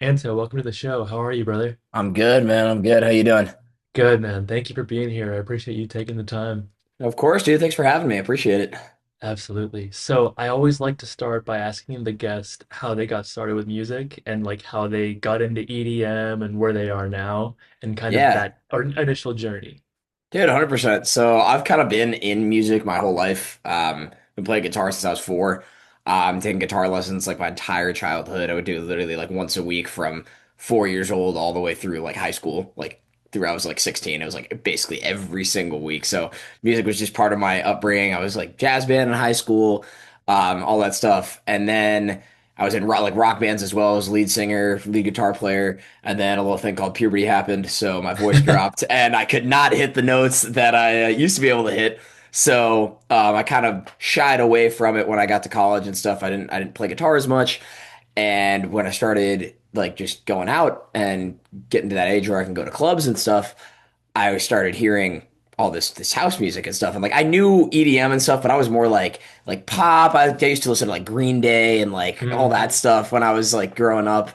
ANTO, welcome to the show. How are you, brother? I'm good, man. I'm good. How you doing? Good, man. Thank you for being here. I appreciate you taking the time. Of course, dude. Thanks for having me. I appreciate it. Absolutely. So, I always like to start by asking the guest how they got started with music and like how they got into EDM and where they are now and kind of Yeah, that or initial journey. dude, 100%. So I've kind of been in music my whole life. Been playing guitar since I was four. Taking guitar lessons like my entire childhood. I would do literally like once a week from 4 years old all the way through like high school. Like through I was like 16. It was like basically every single week. So music was just part of my upbringing. I was like jazz band in high school, all that stuff. And then I was in rock bands as well as lead singer, lead guitar player. And then a little thing called puberty happened, so my voice dropped, and I could not hit the notes that I used to be able to hit. So I kind of shied away from it when I got to college and stuff. I didn't play guitar as much, and when I started like just going out and getting to that age where I can go to clubs and stuff, I started hearing all this house music and stuff. And like I knew EDM and stuff, but I was more like pop. I used to listen to like Green Day and like all that Mm. stuff when I was like growing up,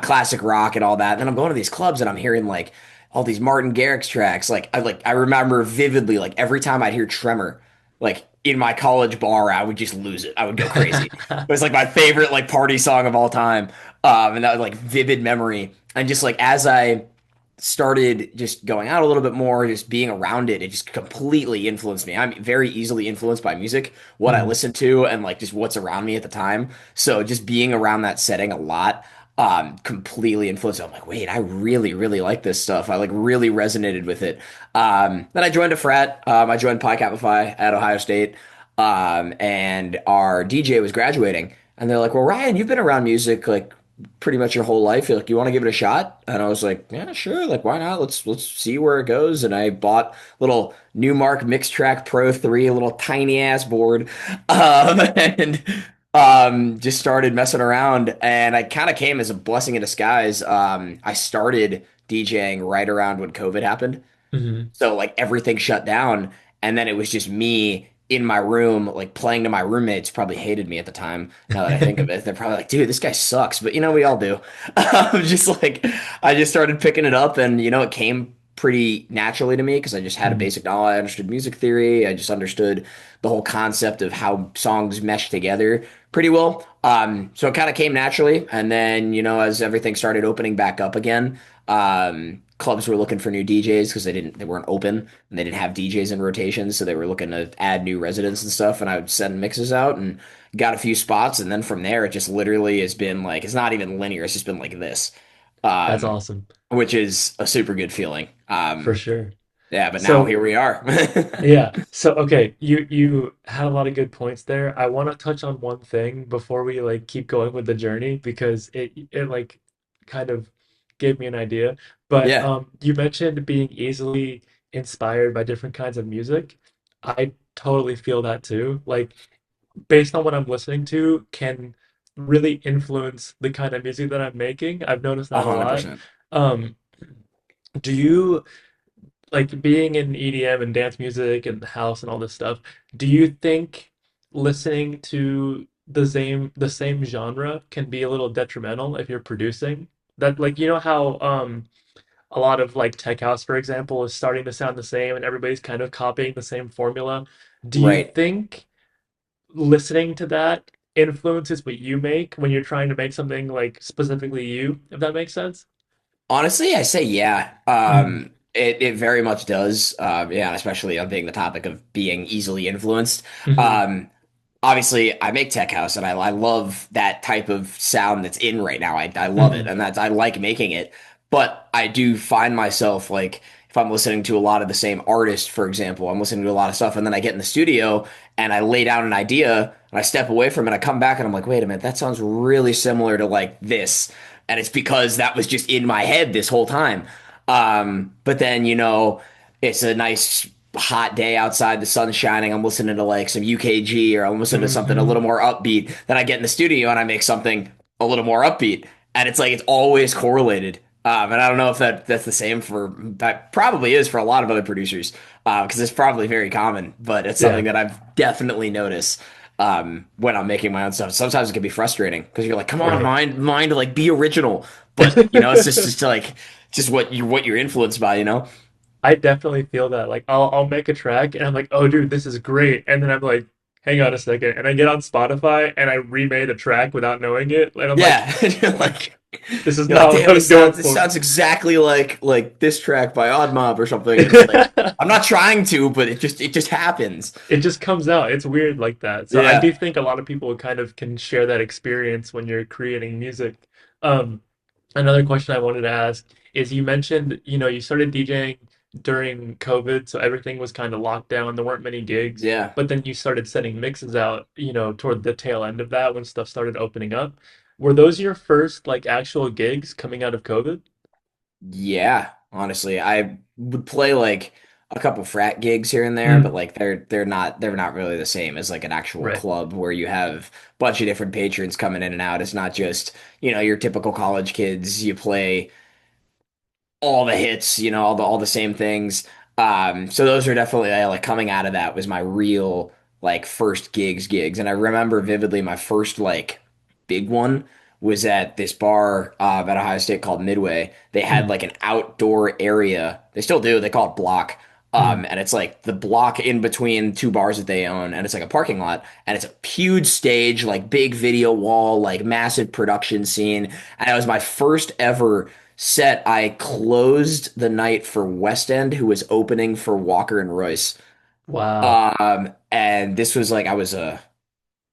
classic rock and all that. And then I'm going to these clubs and I'm hearing like all these Martin Garrix tracks. I remember vividly like every time I'd hear Tremor, like in my college bar, I would just lose it. I would go crazy. It was like my favorite like party song of all time. And that was like vivid memory. And just like as I started just going out a little bit more, just being around it, it just completely influenced me. I'm very easily influenced by music, what I Mm. listen to, and like just what's around me at the time. So just being around that setting a lot, completely influenced. I'm like, wait, I really, really like this stuff. I like really resonated with it. Then I joined a frat. I joined Pi Kappa Phi at Ohio State, and our DJ was graduating. And they're like, well, Ryan, you've been around music like pretty much your whole life. You're like, you want to give it a shot? And I was like, yeah, sure. Like, why not? Let's see where it goes. And I bought little Newmark Mix Track Pro 3, a little tiny ass board, and just started messing around. And I kind of came as a blessing in disguise. I started DJing right around when COVID happened. Hmm. So like everything shut down, and then it was just me in my room, like playing to my roommates. Probably hated me at the time. Now that I think of it, they're probably like, "Dude, this guy sucks." But we all do. Just like I just started picking it up, and it came pretty naturally to me because I just had a Hmm. basic knowledge. I understood music theory. I just understood the whole concept of how songs mesh together pretty well. So it kind of came naturally, and then as everything started opening back up again, clubs were looking for new DJs because they weren't open and they didn't have DJs in rotation, so they were looking to add new residents and stuff. And I would send mixes out and got a few spots, and then from there it just literally has been like it's not even linear. It's just been like this, That's um, awesome. which is a super good feeling. For sure. Yeah, but now So, here we are. yeah. So okay, you had a lot of good points there. I want to touch on one thing before we like keep going with the journey because it like kind of gave me an idea. But Yeah, you mentioned being easily inspired by different kinds of music. I totally feel that too. Like based on what I'm listening to can really influence the kind of music that I'm making. I've noticed a that a hundred lot. percent. Um, do you like being in EDM and dance music and house and all this stuff, do you think listening to the same genre can be a little detrimental if you're producing? That like you know how a lot of like tech house, for example, is starting to sound the same and everybody's kind of copying the same formula. Do you Right. think listening to that influences what you make when you're trying to make something like specifically you, if that makes sense? Honestly, I say yeah. Mm, It very much does. Yeah, especially on being the topic of being easily influenced. hmm. Um, Obviously, I make tech house, and I love that type of sound that's in right now. I love it, Hmm. and I like making it. But I do find myself like if I'm listening to a lot of the same artist, for example, I'm listening to a lot of stuff, and then I get in the studio and I lay down an idea, and I step away from it, I come back, and I'm like, wait a minute, that sounds really similar to like this, and it's because that was just in my head this whole time. But then it's a nice hot day outside, the sun's shining. I'm listening to like some UKG or I'm listening to something a Hmm. little more upbeat. Then I get in the studio and I make something a little more upbeat, and it's like it's always correlated. And I don't know if that's the same for that probably is for a lot of other producers because it's probably very common, but it's something Yeah. that I've definitely noticed. when I'm making my own stuff. Sometimes it can be frustrating because you're like, come on, Right. mind, like be original. But you know, it's just like just what you're influenced by, you know? I definitely feel that. Like I'll make a track and I'm like, oh dude, this is great. And then I'm like, hang on a second. And I get on Spotify and I remade a track without knowing it. And I'm like, Yeah. And fuck, this is you're like, not what I damn, was going this for. sounds exactly like this track by Odd Mob or something. And it's like I'm not trying to, but it just happens. It just comes out. It's weird like that. So I Yeah. do think a lot of people kind of can share that experience when you're creating music. Um, Another question I wanted to ask is you mentioned, you started DJing during COVID, so everything was kind of locked down. There weren't many gigs, Yeah. but then you started sending mixes out, toward the tail end of that when stuff started opening up. Were those your first like actual gigs coming out of COVID? Yeah, honestly, I would play like a couple frat gigs here and there, but Mm, like they're not really the same as like an actual right. club where you have a bunch of different patrons coming in and out. It's not just, you know, your typical college kids. You play all the hits, you know, all the same things. So those are definitely like coming out of that was my real like first gigs. And I remember vividly my first like big one was at this bar at Ohio State called Midway. They had Mm, like an outdoor area. They still do. They call it block. mm, And it's like the block in between two bars that they own, and it's like a parking lot, and it's a huge stage, like big video wall, like massive production scene. And it was my first ever set. I closed the night for West End, who was opening for Walker and Royce. wow. And this was like I was a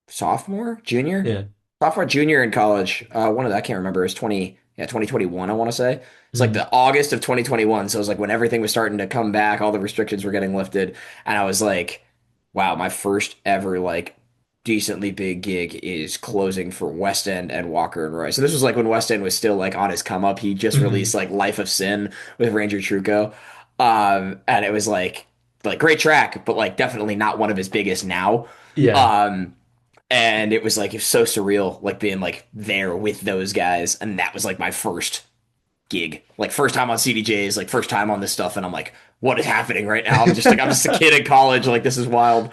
sophomore, junior, Yeah. sophomore, junior in college. One of the, I can't remember. It was 2021, I want to say. It's like Mm, the August of 2021. So it was like when everything was starting to come back, all the restrictions were getting lifted, and I was like, wow, my first ever like decently big gig is closing for West End and Walker and Royce. So this was like when West End was still like on his come up. He just released mhm. like Life of Sin with Ranger Trucco. And it was like great track, but like definitely not one of his biggest now. Yeah. Um, and it was so surreal, like being like there with those guys, and that was like my first gig, like first time on CDJs, like first time on this stuff, and I'm like, what is happening right now? I'm just a kid in college, like this is wild.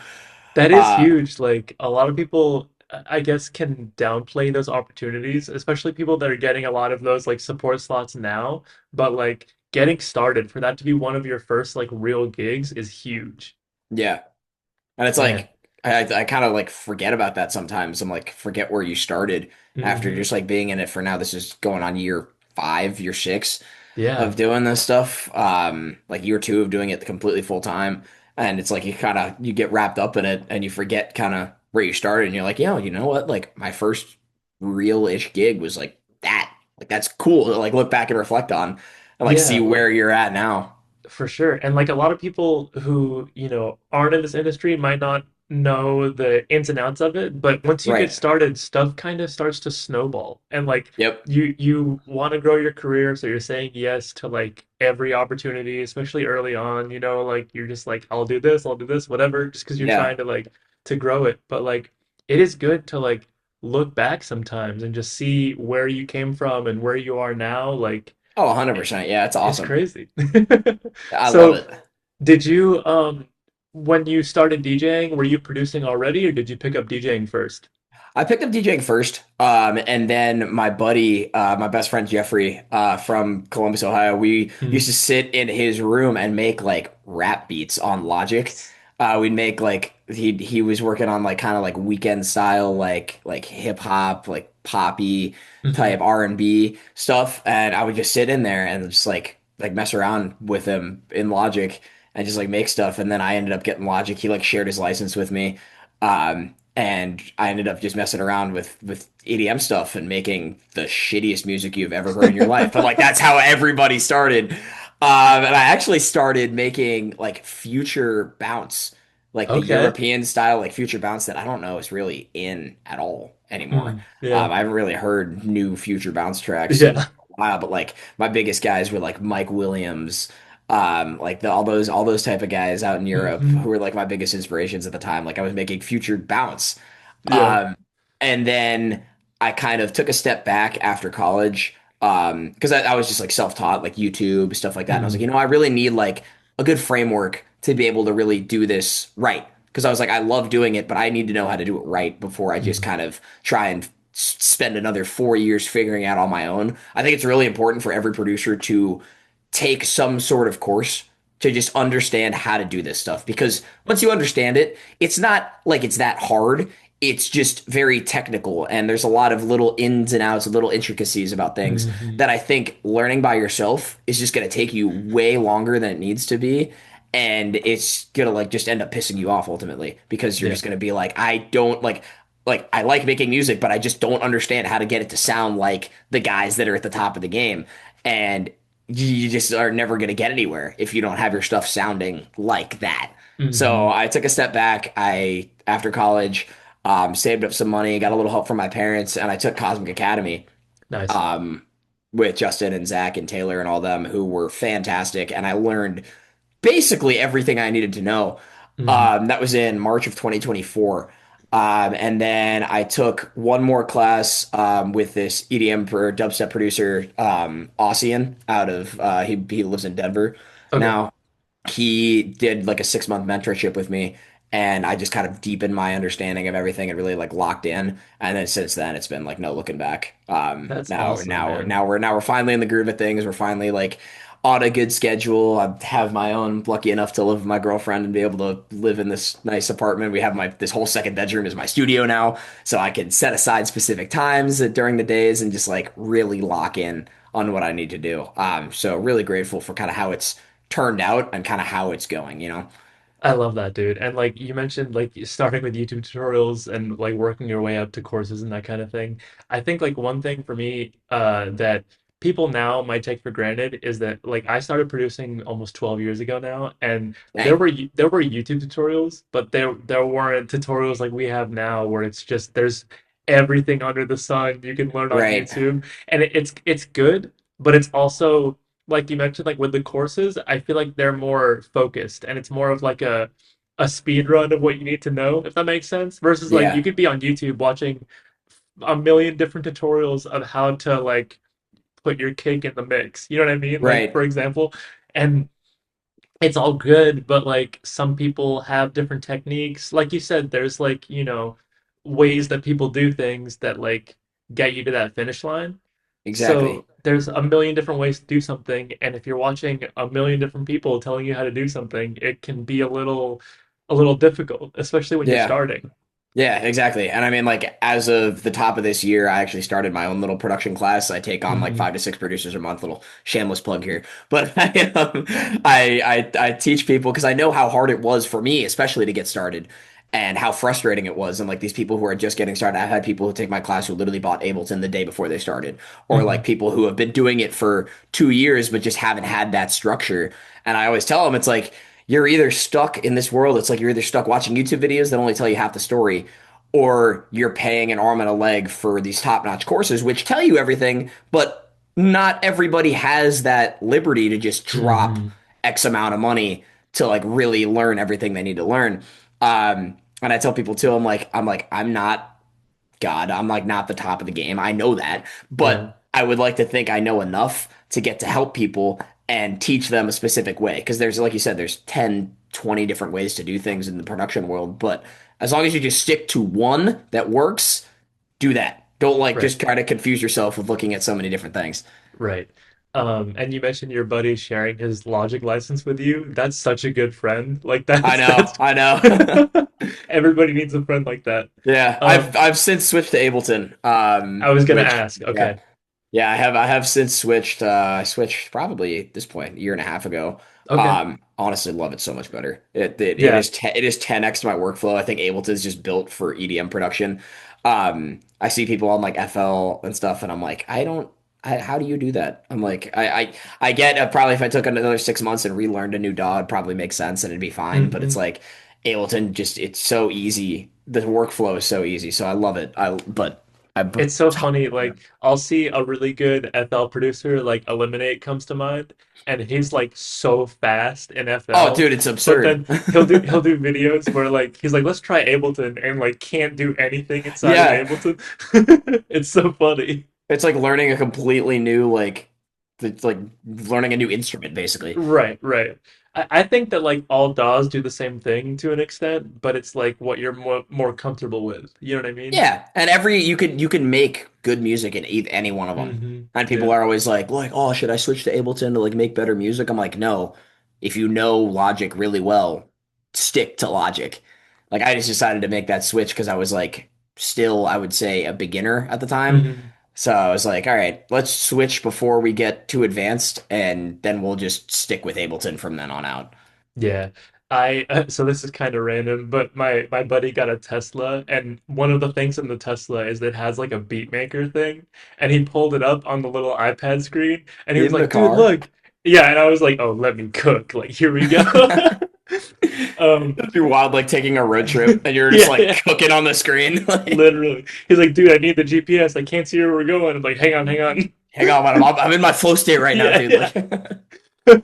That is Uh, huge. Like a lot of people, I guess, can downplay those opportunities, especially people that are getting a lot of those like support slots now. But like getting started for that to be one of your first like real gigs is huge. yeah, and it's Man. like I kind of like forget about that sometimes. I'm like forget where you started after Hmm. just like being in it for now. This is going on year 5, year 6 Yeah. of doing this stuff. Like year 2 of doing it completely full time, and it's like you get wrapped up in it and you forget kind of where you started, and you're like, you know what? Like my first real-ish gig was like that. Like that's cool to like look back and reflect on and like see Yeah. where you're at now. For sure. And like a lot of people who, aren't in this industry might not know the ins and outs of it, but once you get Right. started, stuff kind of starts to snowball. And like Yep. you want to grow your career, so you're saying yes to like every opportunity, especially early on, like you're just like I'll do this, whatever, just because you're Yeah. trying to like to grow it. But like it is good to like look back sometimes and just see where you came from and where you are now. Like Oh, 100%. Yeah, it's it's awesome. crazy. I love So, it. did you when you started DJing, were you producing already or did you pick up DJing first? I picked up DJing first, and then my buddy, my best friend Jeffrey, from Columbus, Ohio, we Hmm. used to sit in his room and make like rap beats on Logic. We'd make like he was working on like kind of like weekend style, like hip hop, like poppy Hmm. type R&B stuff, and I would just sit in there and just like mess around with him in Logic and just like make stuff. And then I ended up getting Logic. He like shared his license with me. And I ended up just messing around with EDM stuff and making the shittiest music you've ever heard in your life. But like that's how everybody started. And I actually started making like future bounce, like the Okay. European style, like future bounce that I don't know is really in at all anymore. Yeah. I haven't really heard new future bounce tracks in Yeah. a while, but like my biggest guys were like Mike Williams, like all those type of guys out in Europe Hmm. who were like my biggest inspirations at the time. Like I was making future bounce. Yeah. Um, and then I kind of took a step back after college. Because I was just like self-taught, like YouTube, stuff like that. And I was like, Hmm. you know, I really need like a good framework to be able to really do this right. because I was like, I love doing it, but I need to know how to do it right before I just Mhm. kind of try and spend another 4 years figuring out on my own. I think it's really important for every producer to take some sort of course to just understand how to do this stuff, because once you understand it, it's not like it's that hard. It's just very technical, and there's a lot of little ins and outs, little intricacies about things Mhm. that I think learning by yourself is just going to take you way longer than it needs to be. And it's gonna like just end up pissing you off ultimately, because you're Yeah. just gonna be like, I don't like I like making music, but I just don't understand how to get it to sound like the guys that are at the top of the game. And you just are never going to get anywhere if you don't have your stuff sounding like that. So Mhm. I took a step back. After college, saved up some money, got a little help from my parents, and I took Cosmic Academy Nice. um, with Justin and Zach and Taylor and all them, who were fantastic. And I learned basically everything I needed to know. Mhm. That was in March of 2024. And then I took one more class with this EDM dubstep producer, Ossian, out of he lives in Denver Okay. now. He did like a 6 month mentorship with me, and I just kind of deepened my understanding of everything and really like locked in. And then since then, it's been like no looking back. That's awesome, man. Now we're finally in the groove of things. We're finally like on a good schedule. I have my own, lucky enough to live with my girlfriend and be able to live in this nice apartment. We have this whole second bedroom is my studio now, so I can set aside specific times during the days and just like really lock in on what I need to do. So really grateful for kind of how it's turned out and kind of how it's going, you know? I love that, dude. And like you mentioned, like starting with YouTube tutorials and like working your way up to courses and that kind of thing. I think like one thing for me that people now might take for granted is that like I started producing almost 12 years ago now, and Dang. there were YouTube tutorials, but there weren't tutorials like we have now where it's just there's everything under the sun you can learn on Right. YouTube, and it's good, but it's also like you mentioned, like with the courses, I feel like they're more focused and it's more of like a speed run of what you need to know, if that makes sense. Versus like you Yeah. could be on YouTube watching a million different tutorials of how to like put your cake in the mix. You know what I mean? Like Right. for example, and it's all good, but like some people have different techniques. Like you said, there's like, ways that people do things that like get you to that finish line. Exactly. So there's a million different ways to do something, and if you're watching a million different people telling you how to do something, it can be a little difficult, especially when you're Yeah. starting. Yeah, exactly. And I mean, like, as of the top of this year, I actually started my own little production class. I take on like Hmm. 5 to 6 producers a month, little shameless plug here. But I teach people because I know how hard it was for me, especially to get started, and how frustrating it was. And like these people who are just getting started, I've had people who take my class who literally bought Ableton the day before they started, or like Hmm. people who have been doing it for 2 years but just haven't had that structure. And I always tell them it's like, you're either stuck in this world. It's like you're either stuck watching YouTube videos that only tell you half the story, or you're paying an arm and a leg for these top-notch courses, which tell you everything, but not everybody has that liberty to just drop Hmm. X amount of money to like really learn everything they need to learn. And I tell people too, I'm not God. I'm like not the top of the game. I know that, Yeah. but I would like to think I know enough to get to help people and teach them a specific way. Because there's, like you said, there's 10, 20 different ways to do things in the production world. But as long as you just stick to one that works, do that. Don't like Right. just try to confuse yourself with looking at so many different things. Right. And you mentioned your buddy sharing his Logic license with you. That's such a good friend. Like I know, that's I know. everybody needs a friend like that. Yeah, Um, I've since switched to Ableton, I was gonna which ask. yeah, Okay. yeah, I have since switched. I switched probably at this point a year and a half ago. Okay. Honestly, love it so much better. Yeah. It is 10x to my workflow. I think Ableton is just built for EDM production. I see people on like FL and stuff, and I'm like, I don't. How do you do that? I'm like, I get probably if I took another 6 months and relearned a new DAW, it'd probably make sense and it'd be fine. But it's Hmm. like Ableton just it's so easy. The workflow is so easy, so I love it. I It's so funny. Like I'll see a really good FL producer, like Eliminate comes to mind, and he's like so fast in oh, FL. dude, it's But absurd. then he'll do videos where like he's like, let's try Ableton, and like can't do anything inside of Yeah, Ableton. It's so funny. it's like learning a completely new like it's like learning a new instrument basically. Right, right. I think that like all DAWs do the same thing to an extent, but it's like what you're more comfortable with. You know what I mean? Yeah, and every you can make good music in any one of them. And people Yeah. are always like, oh, should I switch to Ableton to like make better music? I'm like, no. If you know Logic really well, stick to Logic. Like I just decided to make that switch because I was like still, I would say, a beginner at the time. hmm So I was like, all right, let's switch before we get too advanced, and then we'll just stick with Ableton from then on out. Yeah. I so this is kind of random, but my buddy got a Tesla, and one of the things in the Tesla is that it has like a beat maker thing, and he pulled it up on the little iPad screen, and he was In the like, "Dude, car. look." Yeah, and I was like, "Oh, let me cook." Like, here we go. Um, It'd be wild, like taking a road trip and you're just yeah, like yeah, cooking on the screen. Like, literally. He's like, "Dude, I need the GPS. I can't see where we're going." I'm like, "Hang on, hang on." hang on, I'm in my flow state right now, Yeah, dude. yeah. Like,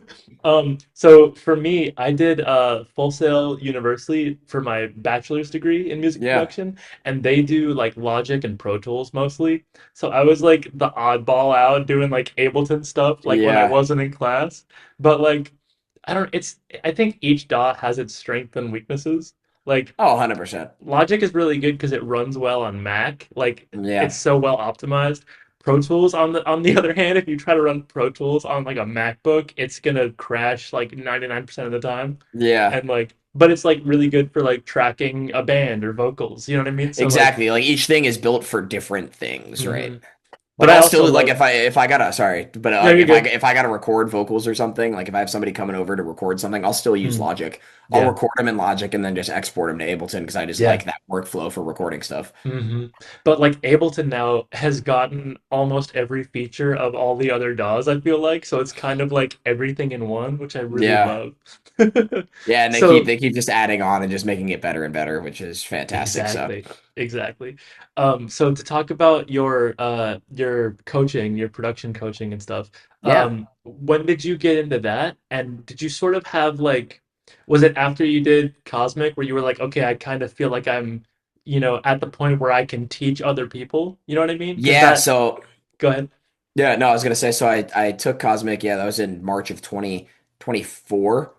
So for me, I did Full Sail University for my bachelor's degree in music yeah, production, and they do like Logic and Pro Tools mostly. So I was like the oddball out doing like Ableton stuff like when I yeah. wasn't in class. But like I don't it's I think each dot has its strengths and weaknesses. Like Oh, 100%. Logic is really good because it runs well on Mac. Like it's Yeah, so well optimized. Pro Tools on the other hand, if you try to run Pro Tools on like a MacBook, it's gonna crash like 99% of the time. yeah. And like but it's like really good for like tracking a band or vocals, you know what I mean? So like Exactly. Like each thing is built for different things, right? mhm. Like But I I'll also still like love if I gotta sorry, but no, like you're good. if I gotta record vocals or something, like if I have somebody coming over to record something, I'll still use Mhm. Logic. I'll Yeah. record them in Logic and then just export them to Ableton because I just Yeah. like that workflow for recording stuff. But like Ableton now has gotten almost every feature of all the other DAWs, I feel like. So it's kind of like everything in one, which I really Yeah. love. Yeah, and So they keep just adding on and just making it better and better, which is fantastic. So exactly, exactly. So to talk about your coaching, your production coaching and stuff, yeah. when did you get into that? And did you sort of have like, was it after you did Cosmic where you were like, okay, I kind of feel like I'm, at the point where I can teach other people? You know what I mean? Because Yeah, that, so go ahead. yeah, no, I was gonna say so I took Cosmic, yeah, that was in March of 2024.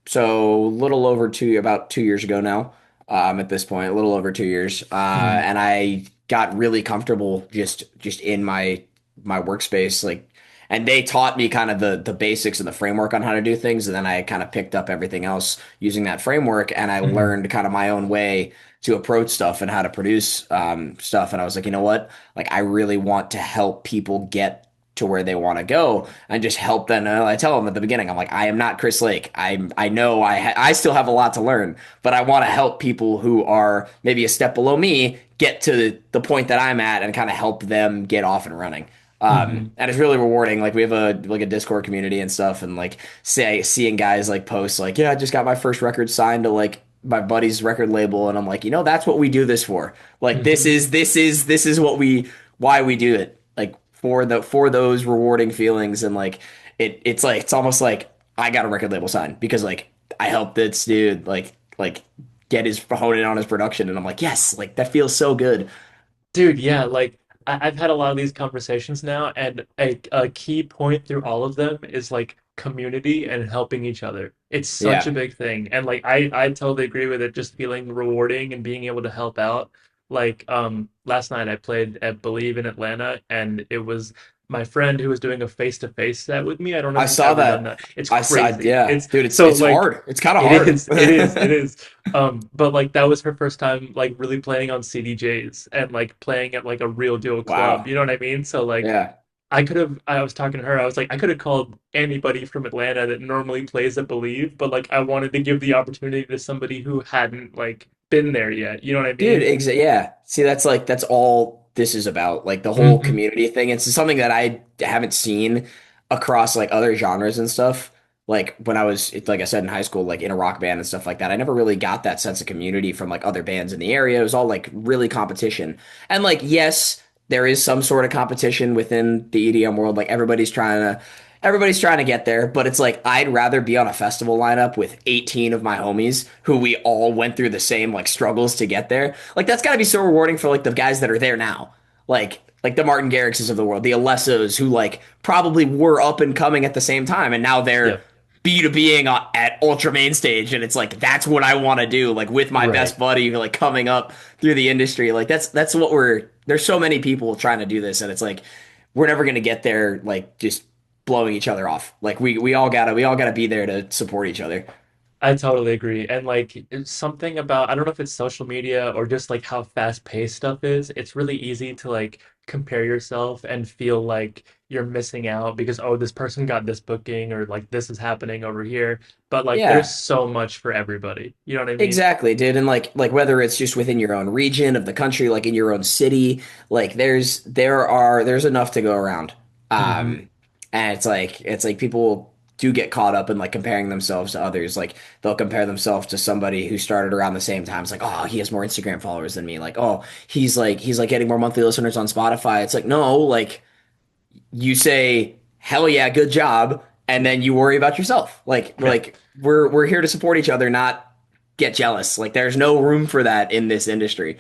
So a little over about 2 years ago now, at this point, a little over 2 years. Mm, And I got really comfortable just in my workspace, like and they taught me kind of the basics of the framework on how to do things, and then I kind of picked up everything else using that framework, and I mhm, learned kind of my own way to approach stuff and how to produce stuff. And I was like, you know what? Like, I really want to help people get to where they want to go and just help them. And I tell them at the beginning, I'm like, I am not Chris Lake. I know I still have a lot to learn, but I want to help people who are maybe a step below me get to the point that I'm at and kind of help them get off and running. mhm, And it's really rewarding. Like we have a Discord community and stuff, and like say seeing guys like post like, yeah, I just got my first record signed to like my buddy's record label, and I'm like, that's what we do this for. Like mhm. this is what we why we do it. Like for those rewarding feelings, and like it's like it's almost like I got a record label signed because like I helped this dude like get his honing on his production, and I'm like, yes, like that feels so good. Dude, yeah, like I've had a lot of these conversations now, and a key point through all of them is like community and helping each other. It's such a Yeah. big thing. And like I totally agree with it just feeling rewarding and being able to help out. Like last night I played at Believe in Atlanta and it was my friend who was doing a face-to-face set with me. I don't know I if you've saw ever done that. that. It's crazy. Yeah, It's dude, so it's like hard. It's kind of it hard. is, it is, it is. But like that was her first time like really playing on CDJs and like playing at like a real deal club. Wow. You know what I mean? So like Yeah. I was talking to her, I was like, I could have called anybody from Atlanta that normally plays at Believe, but like I wanted to give the opportunity to somebody who hadn't like been there yet. You know what I Dude, mean? yeah. See, that's all this is about. Like the whole hmm community thing. It's something that I haven't seen across like other genres and stuff. Like when I was, like I said, in high school, like in a rock band and stuff like that, I never really got that sense of community from like other bands in the area. It was all like really competition. And like, yes, there is some sort of competition within the EDM world. Like everybody's trying to get there, but it's like I'd rather be on a festival lineup with 18 of my homies who we all went through the same like struggles to get there. Like that's got to be so rewarding for like the guys that are there now. Like the Martin Garrixes of the world, the Alessos who like probably were up and coming at the same time and now they're Yep. B2Bing at Ultra Main Stage, and it's like that's what I want to do, like with my Right. best buddy, like coming up through the industry. Like that's what we're. There's so many people trying to do this, and it's like we're never gonna get there. Like just blowing each other off. Like we all gotta be there to support each other. I totally agree. And like it's something about I don't know if it's social media or just like how fast paced stuff is. It's really easy to like compare yourself and feel like you're missing out because oh this person got this booking or like this is happening over here. But like there's Yeah. so much for everybody. You know what I mean? Exactly, dude. And like whether it's just within your own region of the country, like in your own city, like there's enough to go around. Hmm. Um and it's like people do get caught up in like comparing themselves to others. Like they'll compare themselves to somebody who started around the same time. It's like, oh, he has more Instagram followers than me. Like, oh, he's like getting more monthly listeners on Spotify. It's like, no, like you say, hell yeah, good job, and then you worry about yourself. Like Yeah. like we're here to support each other, not get jealous. Like there's no room for that in this industry.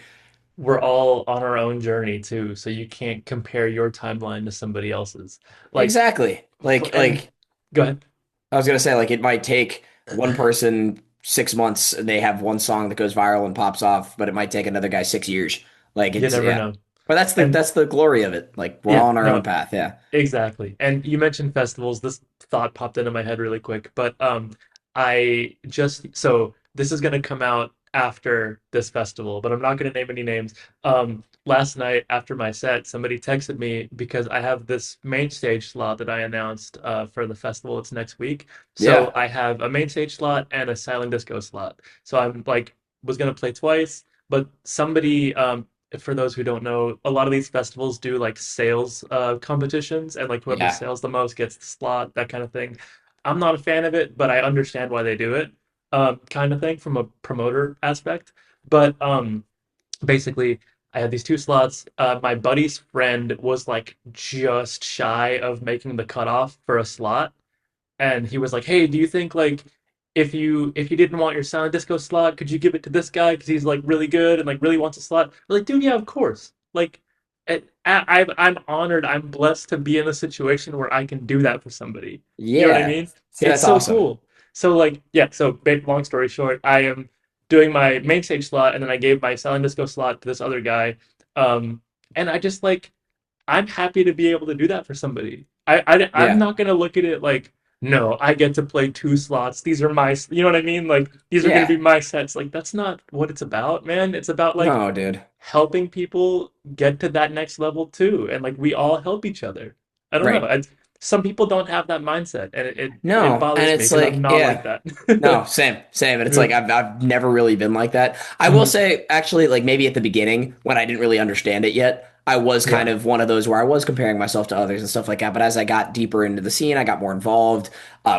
We're all on our own journey too, so you can't compare your timeline to somebody else's. Like Exactly. and go ahead. I was gonna say, like it might take one person 6 months, and they have one song that goes viral and pops off, but it might take another guy 6 years. Like You it's never yeah. know. But that's the And that's the glory of it. Like we're all yeah, on our own no, path. Yeah. exactly. And you mentioned festivals. This thought popped into my head really quick, but I just so this is going to come out after this festival, but I'm not going to name any names. Last night after my set, somebody texted me because I have this main stage slot that I announced for the festival. It's next week. So Yeah. I have a main stage slot and a silent disco slot. So I'm like was going to play twice, but somebody for those who don't know, a lot of these festivals do like sales competitions, and like whoever Yeah. sells the most gets the slot, that kind of thing. I'm not a fan of it, but I understand why they do it, kind of thing from a promoter aspect. But basically, I had these two slots. My buddy's friend was like just shy of making the cutoff for a slot, and he was like, "Hey, do you think like if you didn't want your silent disco slot, could you give it to this guy because he's like really good and like really wants a slot?" We're like, dude, yeah, of course. Like, I'm honored. I'm blessed to be in a situation where I can do that for somebody. You know what I Yeah. mean? See, It's that's so awesome. cool. So like, yeah. So long story short, I am doing my main stage slot, and then I gave my silent disco slot to this other guy. Um, and I just like I'm happy to be able to do that for somebody. I'm Yeah. not gonna look at it like, no, I get to play two slots. These are my, you know what I mean? Like these are gonna be Yeah. my sets. Like that's not what it's about, man. It's about like No, dude. helping people get to that next level too, and like we all help each other. I don't know. Right. Some people don't have that mindset, and it No, and bothers me it's because I'm like, not like yeah. that. No, same. And it's Yeah. like I've never really been like that. I will Mhm. say, actually, like maybe at the beginning when I didn't really understand it yet, I was kind Yeah. of one of those where I was comparing myself to others and stuff like that. But as I got deeper into the scene, I got more involved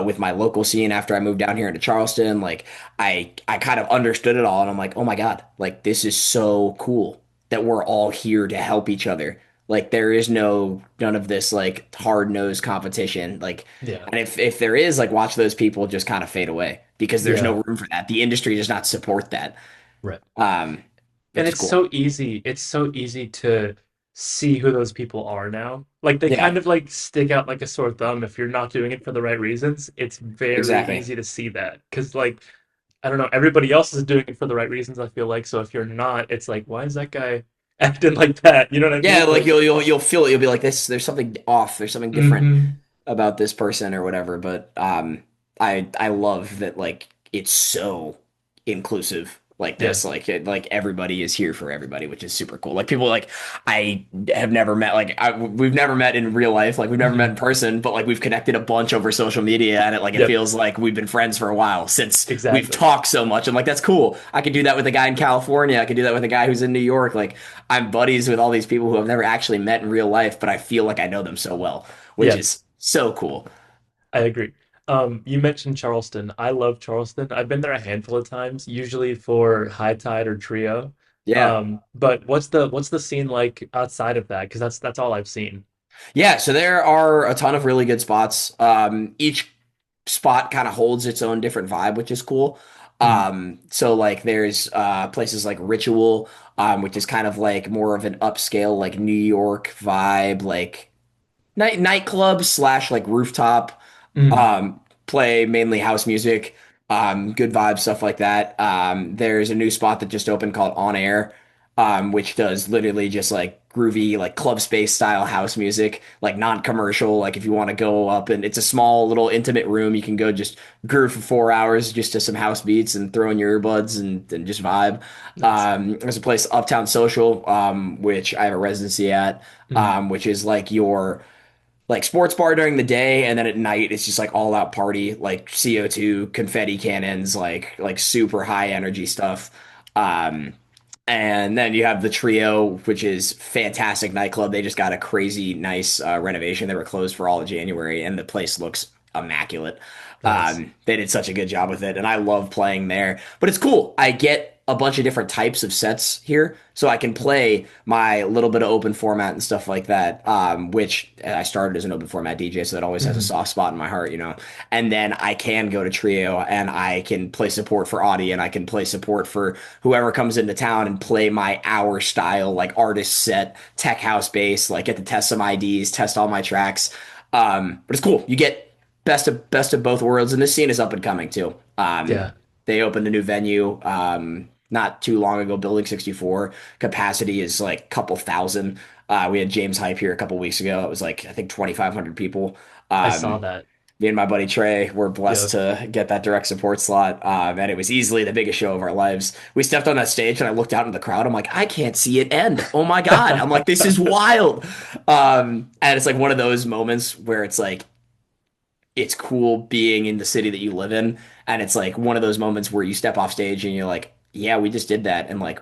with my local scene after I moved down here into Charleston. Like I kind of understood it all, and I'm like, oh my God, like this is so cool that we're all here to help each other. Like there is none of this like hard-nosed competition. Like Yeah. and if there is, like, watch those people just kind of fade away because there's Yeah. no room for that. The industry does not support that. Right. Um, And which is it's cool. so easy. It's so easy to see who those people are now. Like they kind Yeah, of like stick out like a sore thumb if you're not doing it for the right reasons. It's very exactly. easy to see that because like I don't know, everybody else is doing it for the right reasons, I feel like. So if you're not, it's like, why is that guy acting like that? You know what I Yeah, mean? like Like, you'll feel it. You'll be like this. There's something off. There's something different hmm. about this person or whatever. But I love that like it's so inclusive like Yeah. this. Like everybody is here for everybody, which is super cool. Like people like I have never met. We've never met in real life. Like we've never met Hmm. in person, but like we've connected a bunch over social media, and it Yep. feels like we've been friends for a while since we've Exactly. talked so much. And like that's cool. I could do that with a guy in California. I could do that with a guy who's in New York. Like I'm buddies with all these people who I've never actually met in real life, but I feel like I know them so well, which Yeah. is so cool. I agree. You mentioned Charleston. I love Charleston. I've been there a handful of times, usually for high tide or trio. Yeah. But what's the scene like outside of that? Because that's all I've seen. Yeah, so there are a ton of really good spots. Each spot kind of holds its own different vibe, which is cool. Mhm. So like there's places like Ritual, which is kind of like more of an upscale, like New York vibe, like nightclub slash like rooftop Mhm. play mainly house music, good vibes, stuff like that. There's a new spot that just opened called On Air, which does literally just like groovy, like club space style house music, like non-commercial. Like if you want to go up and it's a small little intimate room, you can go just groove for 4 hours just to some house beats and throw in your earbuds and just vibe. Nice. There's a place, Uptown Social, which I have a residency at, Mhm. which is like your like sports bar during the day, and then at night it's just like all out party, like CO2, confetti cannons, like super high energy stuff. Um, and then you have the Trio, which is fantastic nightclub. They just got a crazy nice renovation. They were closed for all of January, and the place looks immaculate. Nice. They did such a good job with it, and I love playing there. But it's cool. I get a bunch of different types of sets here, so I can play my little bit of open format and stuff like that. Which I started as an open format DJ, so that always has a Mhm. soft spot in my heart, you know. And then I can go to Trio, and I can play support for Audie, and I can play support for whoever comes into town and play my hour style, like artist set, tech house bass, like get to test some IDs, test all my tracks. But it's cool. You get best of both worlds, and this scene is up and coming too. Yeah. They opened a new venue not too long ago, Building 64. Capacity is like a couple thousand. We had James Hype here a couple weeks ago. It was like I think 2,500 people. I saw Um, that. Me and my buddy Trey were blessed Yep. to get that direct support slot, and it was easily the biggest show of our lives. We stepped on that stage, and I looked out into the crowd. I'm like, I can't see it end. Oh my God! I'm like, this is wild. And it's like one of those moments where it's like it's cool being in the city that you live in, and it's like one of those moments where you step off stage and you're like, yeah, we just did that, and like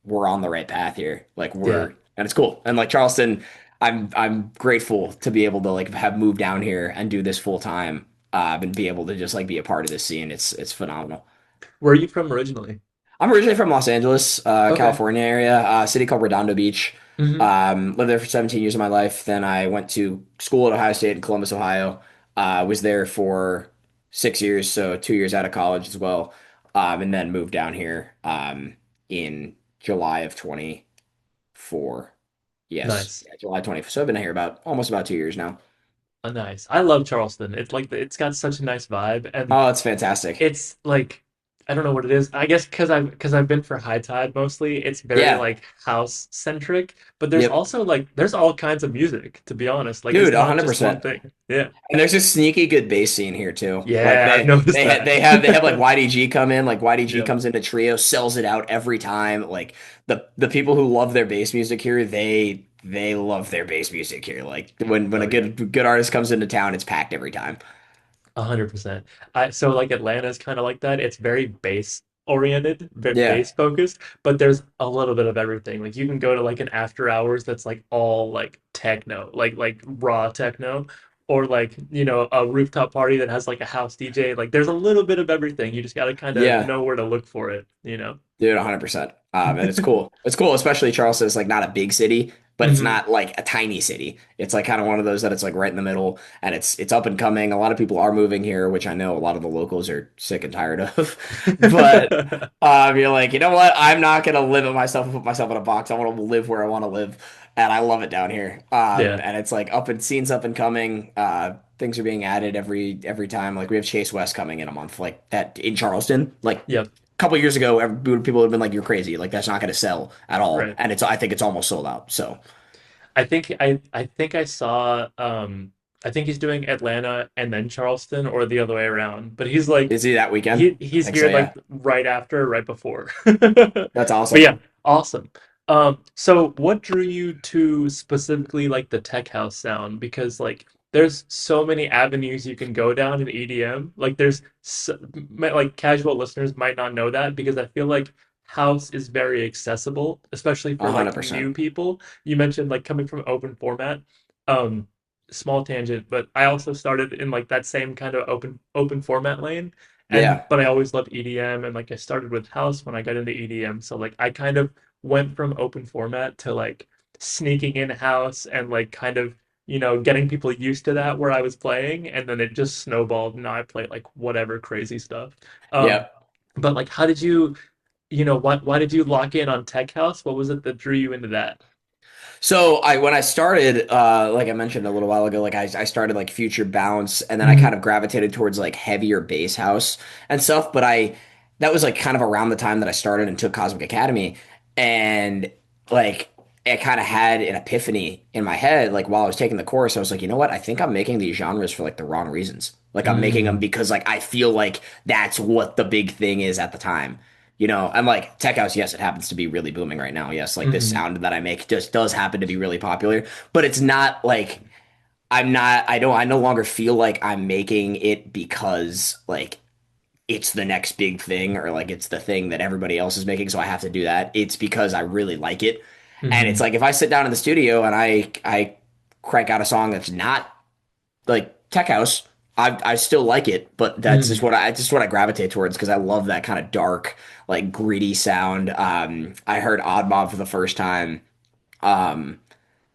we're on the right path here. Like Yeah. and it's cool. And like Charleston, I'm grateful to be able to like have moved down here and do this full time, and be able to just like be a part of this scene. It's phenomenal. Where are you from originally? I'm originally from Los Angeles, Okay. California area, city called Redondo Beach. Hmm. Lived there for 17 years of my life. Then I went to school at Ohio State in Columbus, Ohio. Was there for 6 years, so 2 years out of college as well. And then moved down here in July of 24. Yes, Nice. yeah, July 24. So I've been here about almost about 2 years now. Nice. I love Charleston. It's like it's got such a nice vibe, and Oh, it's fantastic. it's like I don't know what it is. I guess because I've been for high tide mostly. It's very Yeah. like house centric, but there's Yep. also like there's all kinds of music, to be honest. Like it's Dude, not just one 100%. thing. Yeah. And there's a sneaky good bass scene here too. Like Yeah, I've noticed they that. have like YDG come in, like YDG Yep. comes into Trio, sells it out every time. Like the people who love their bass music here, they love their bass music here. Like when a Oh yeah. good artist comes into town, it's packed every time. 100%. I so like Atlanta is kind of like that. It's very bass oriented, very Yeah. bass focused, but there's a little bit of everything. Like you can go to like an after hours that's like all like techno, like raw techno, or like, a rooftop party that has like a house DJ. Like there's a little bit of everything. You just got to kind of Yeah. know where to look for it. Dude, 100%. And it's cool. It's cool, especially Charleston is like not a big city, but it's Hmm. not like a tiny city. It's like kind of one of those that it's like right in the middle and it's up and coming. A lot of people are moving here, which I know a lot of the locals are sick and tired of. But you're like, you know what? I'm not gonna limit myself and put myself in a box. I want to live where I want to live. And I love it down here. Yeah. And it's like up and scenes up and coming. Things are being added every time. Like we have Chase West coming in a month, like that in Charleston. Like Yep. couple years ago, people would have been like, "You're crazy! Like that's not going to sell at all." Right. And I think it's almost sold out. So I think I saw I think he's doing Atlanta and then Charleston or the other way around. But he's like is he that weekend? he's I think so. here like Yeah, right after, right before. that's But awesome. yeah, awesome. So what drew you to specifically like the tech house sound? Because like there's so many avenues you can go down in EDM. Like like casual listeners might not know that because I feel like house is very accessible, especially for like 100%. new people. You mentioned like coming from open format. Um, Small tangent, but I also started in like that same kind of open format lane. And Yeah, but I always loved EDM and like I started with house when I got into EDM. So like I kind of went from open format to like sneaking in house and like kind of, getting people used to that where I was playing and then it just snowballed and now I play like whatever crazy stuff. Um yeah. but like how did you, why did you lock in on tech house? What was it that drew you into that? So I when I started, like I mentioned a little while ago, like I started like Future Bounce, and then I kind Hmm. of gravitated towards like heavier bass house and stuff. But I that was like kind of around the time that I started and took Cosmic Academy, and like I kind of had an epiphany in my head, like while I was taking the course, I was like, you know what? I think I'm making these genres for like the wrong reasons. Like I'm making them Mm. because like I feel like that's what the big thing is at the time. You know, I'm like tech house. Yes, it happens to be really booming right now. Yes, like this Hmm. sound that I make just does happen to be really popular, but it's not like I'm not. I don't. I no longer feel like I'm making it because like it's the next big thing or like it's the thing that everybody else is making, so I have to do that. It's because I really like it, and it's Hmm. like if I sit down in the studio and I crank out a song that's not like tech house. I still like it, but that's Hmm. just what I gravitate towards because I love that kind of dark, like gritty sound. I heard Odd Mob for the first time. Um,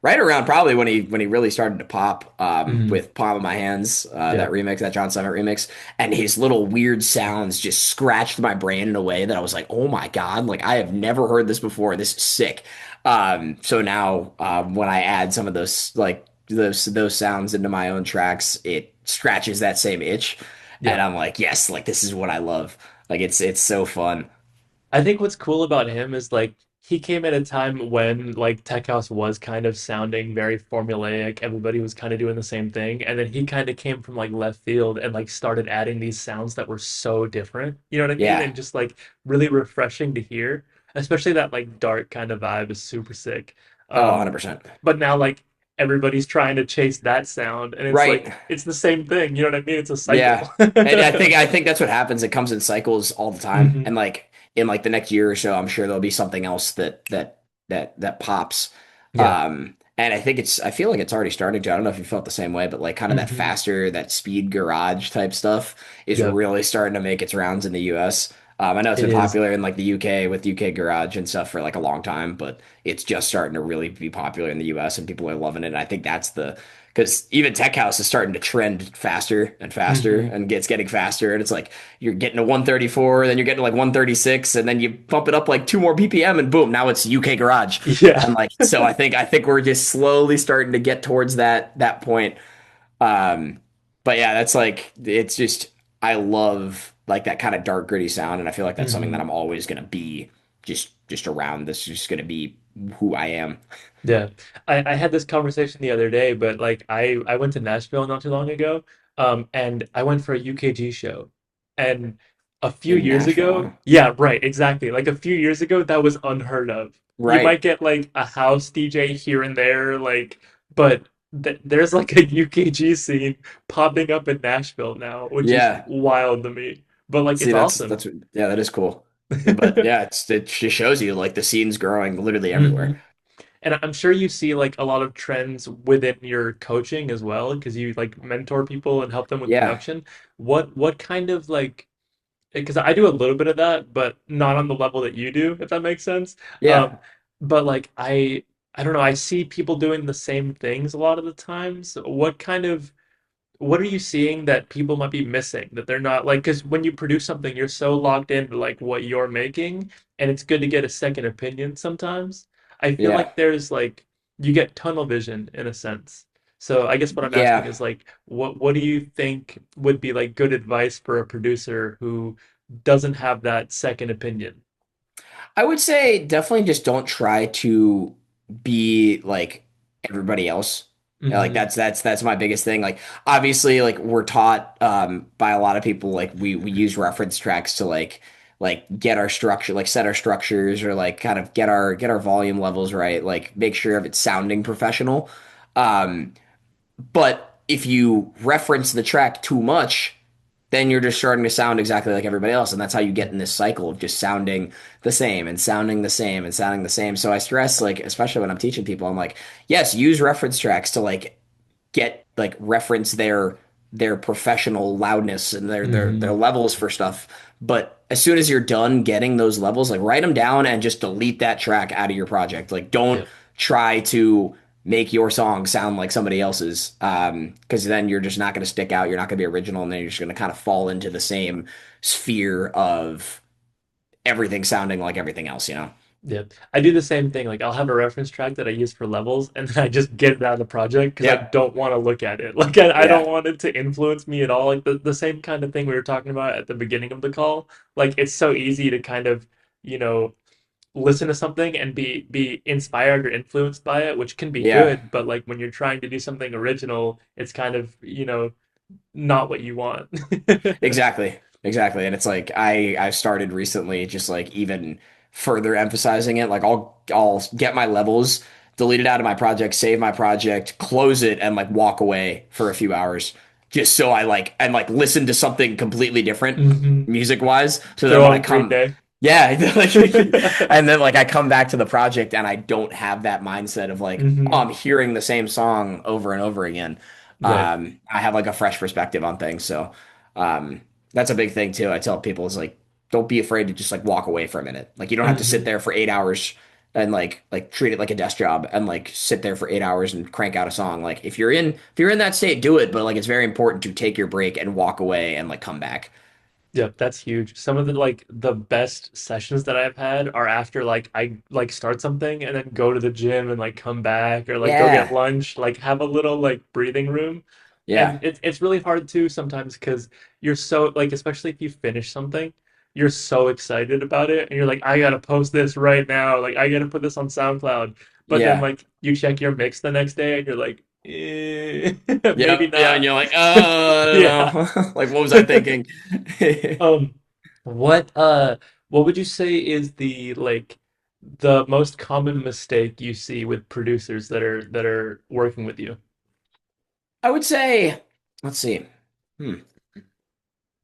right around probably when he really started to pop Hmm. with Palm of My Hands, Yeah. that remix, that John Summit remix, and his little weird sounds just scratched my brain in a way that I was like, oh my God, like I have never heard this before. This is sick. So now when I add some of those like those sounds into my own tracks, it scratches that same itch, Yeah. and I'm like, yes, like this is what I love. Like it's so fun. I think what's cool about him is like he came at a time when like tech house was kind of sounding very formulaic. Everybody was kind of doing the same thing, and then he kind of came from like left field and like started adding these sounds that were so different. You know what I mean? Yeah. And just like really refreshing to hear. Especially that like dark kind of vibe is super sick. Oh, Um, 100%. but now like everybody's trying to chase that sound, and it's Right. like it's the same thing. You know what I mean? It's a Yeah. cycle. And I think that's what happens. It comes in cycles all the time. Hmm. And like in like the next year or so, I'm sure there'll be something else that pops. Yeah. And I feel like it's already starting to. I don't know if you felt the same way, but like kind of that Hmm. faster, that speed garage type stuff is Yep. really starting to make its rounds in the US. I know it's It been is. popular in like the UK with UK Garage and stuff for like a long time, but it's just starting to really be popular in the US and people are loving it. And I think that's the because even tech house is starting to trend faster and faster Hmm. and it's getting faster. And it's like you're getting to 134, then you're getting to like 136, and then you bump it up like two more BPM, and boom, now it's UK Garage. Yeah. And like so, I think we're just slowly starting to get towards that point. Um, but yeah, that's like it's just I love like that kind of dark gritty sound, and I feel like that's something that Hmm. I'm always gonna be just around. This is just gonna be who I am. Yeah. I had this conversation the other day, but like I went to Nashville not too long ago, and I went for a UKG show. And a few In years Nashville, ago, huh? yeah, right, exactly. Like a few years ago, that was unheard of. You Right? might get like a house DJ here and there, like, but there's like a UKG scene popping up in Nashville now, which is Yeah. wild to me. But like See, it's that's awesome. yeah, that is cool. But yeah, it just shows you like the scene's growing literally Hmm. everywhere. And I'm sure you see like a lot of trends within your coaching as well, because you like mentor people and help them with Yeah, production. What kind of like because I do a little bit of that, but not on the level that you do, if that makes sense. yeah, But like I don't know, I see people doing the same things a lot of the times. What are you seeing that people might be missing that they're not like because when you produce something you're so locked into like what you're making and it's good to get a second opinion sometimes. I feel yeah, like there's like you get tunnel vision in a sense. So I guess what I'm asking yeah. is like what do you think would be like good advice for a producer who doesn't have that second opinion? I would say definitely just don't try to be like everybody else. Yeah, like Hmm. that's my biggest thing. Like obviously like we're taught by a lot of people like we use reference tracks to like get our structure, like set our structures or like kind of get our volume levels right, like make sure it's sounding professional. Um But if you reference the track too much, then you're just starting to sound exactly like everybody else. And that's how you get in this cycle of just sounding the same and sounding the same and sounding the same. So I stress, like, especially when I'm teaching people, I'm like, yes, use reference tracks to like get like reference their professional loudness and their Hmm. levels for stuff. But as soon as you're done getting those levels, like write them down and just delete that track out of your project. Like don't Yeah. try to make your song sound like somebody else's because then you're just not going to stick out. You're not going to be original, and then you're just going to kind of fall into the same sphere of everything sounding like everything else. Yeah, I do the same thing. Like I'll have a reference track that I use for levels, and then I just get it out of the project because I Yep. don't want to look at it. Like I don't Yeah. want it to influence me at all. Like the same kind of thing we were talking about at the beginning of the call. Like it's so easy to kind of, you know, listen to something and be inspired or influenced by it, which can be Yeah. good. But like when you're trying to do something original, it's kind of, not what you want. Exactly. Exactly. And it's like I've started recently just like even further emphasizing it. Like I'll get my levels, delete it out of my project, save my project, close it, and like walk away for a few hours. Just so I like and like listen to something completely different Hmm. music wise. So then Throw when I on Green come Day. yeah, like and then like I come back to the project and I don't have that mindset of like, oh, Hmm. I'm hearing the same song over and over again. Right. I have like a fresh perspective on things. So um, that's a big thing too. I tell people is like, don't be afraid to just like walk away for a minute. Like you don't have to sit Hmm. there for 8 hours and like treat it like a desk job and like sit there for 8 hours and crank out a song. Like if you're in that state, do it. But like it's very important to take your break and walk away and like come back. Yep, that's huge. Some of the best sessions that I've had are after like I like start something and then go to the gym and like come back or like go get Yeah, lunch, like have a little like breathing room. yeah, And it's really hard too sometimes because you're so like especially if you finish something, you're so excited about it and you're like, I gotta post this right now, like I gotta put this on SoundCloud. But then yeah. like you check your mix the next day and you're like, maybe Yep, yeah, and not. you're like, I don't Yeah. know. Like, what was I thinking? Um, what what would you say is the most common mistake you see with producers that are working with you? I would say, let's see. Hmm,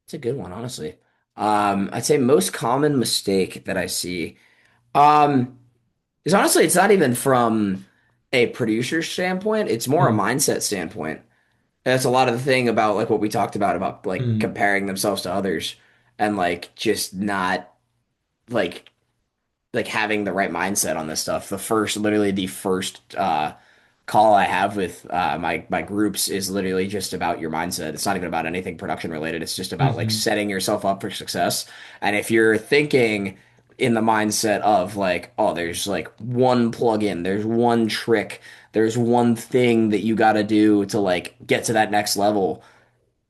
it's a good one, honestly. I'd say most common mistake that I see, um, is honestly, it's not even from a producer standpoint. It's more a Mm, mindset standpoint. That's a lot of the thing about like what we talked about like mm, comparing themselves to others and like just not like like having the right mindset on this stuff. Literally the first call I have with my groups is literally just about your mindset. It's not even about anything production related. It's just about like hmm. setting yourself up for success. And if you're thinking in the mindset of like, oh, there's like one plugin, there's one trick, there's one thing that you got to do to like get to that next level,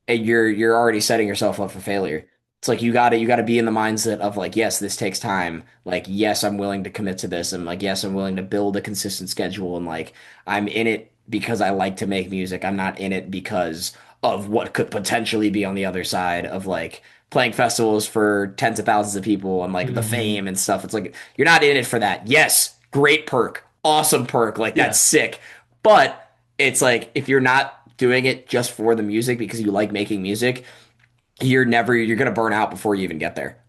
and you're already setting yourself up for failure. It's like you gotta be in the mindset of like, yes, this takes time. Like, yes, I'm willing to commit to this, and like, yes, I'm willing to build a consistent schedule, and like, I'm in it because I like to make music. I'm not in it because of what could potentially be on the other side of like playing festivals for tens of thousands of people and like the Hmm. fame and stuff. It's like you're not in it for that. Yes, great perk, awesome perk, like that's Yeah, sick. But it's like if you're not doing it just for the music because you like making music, you're gonna burn out before you even get there.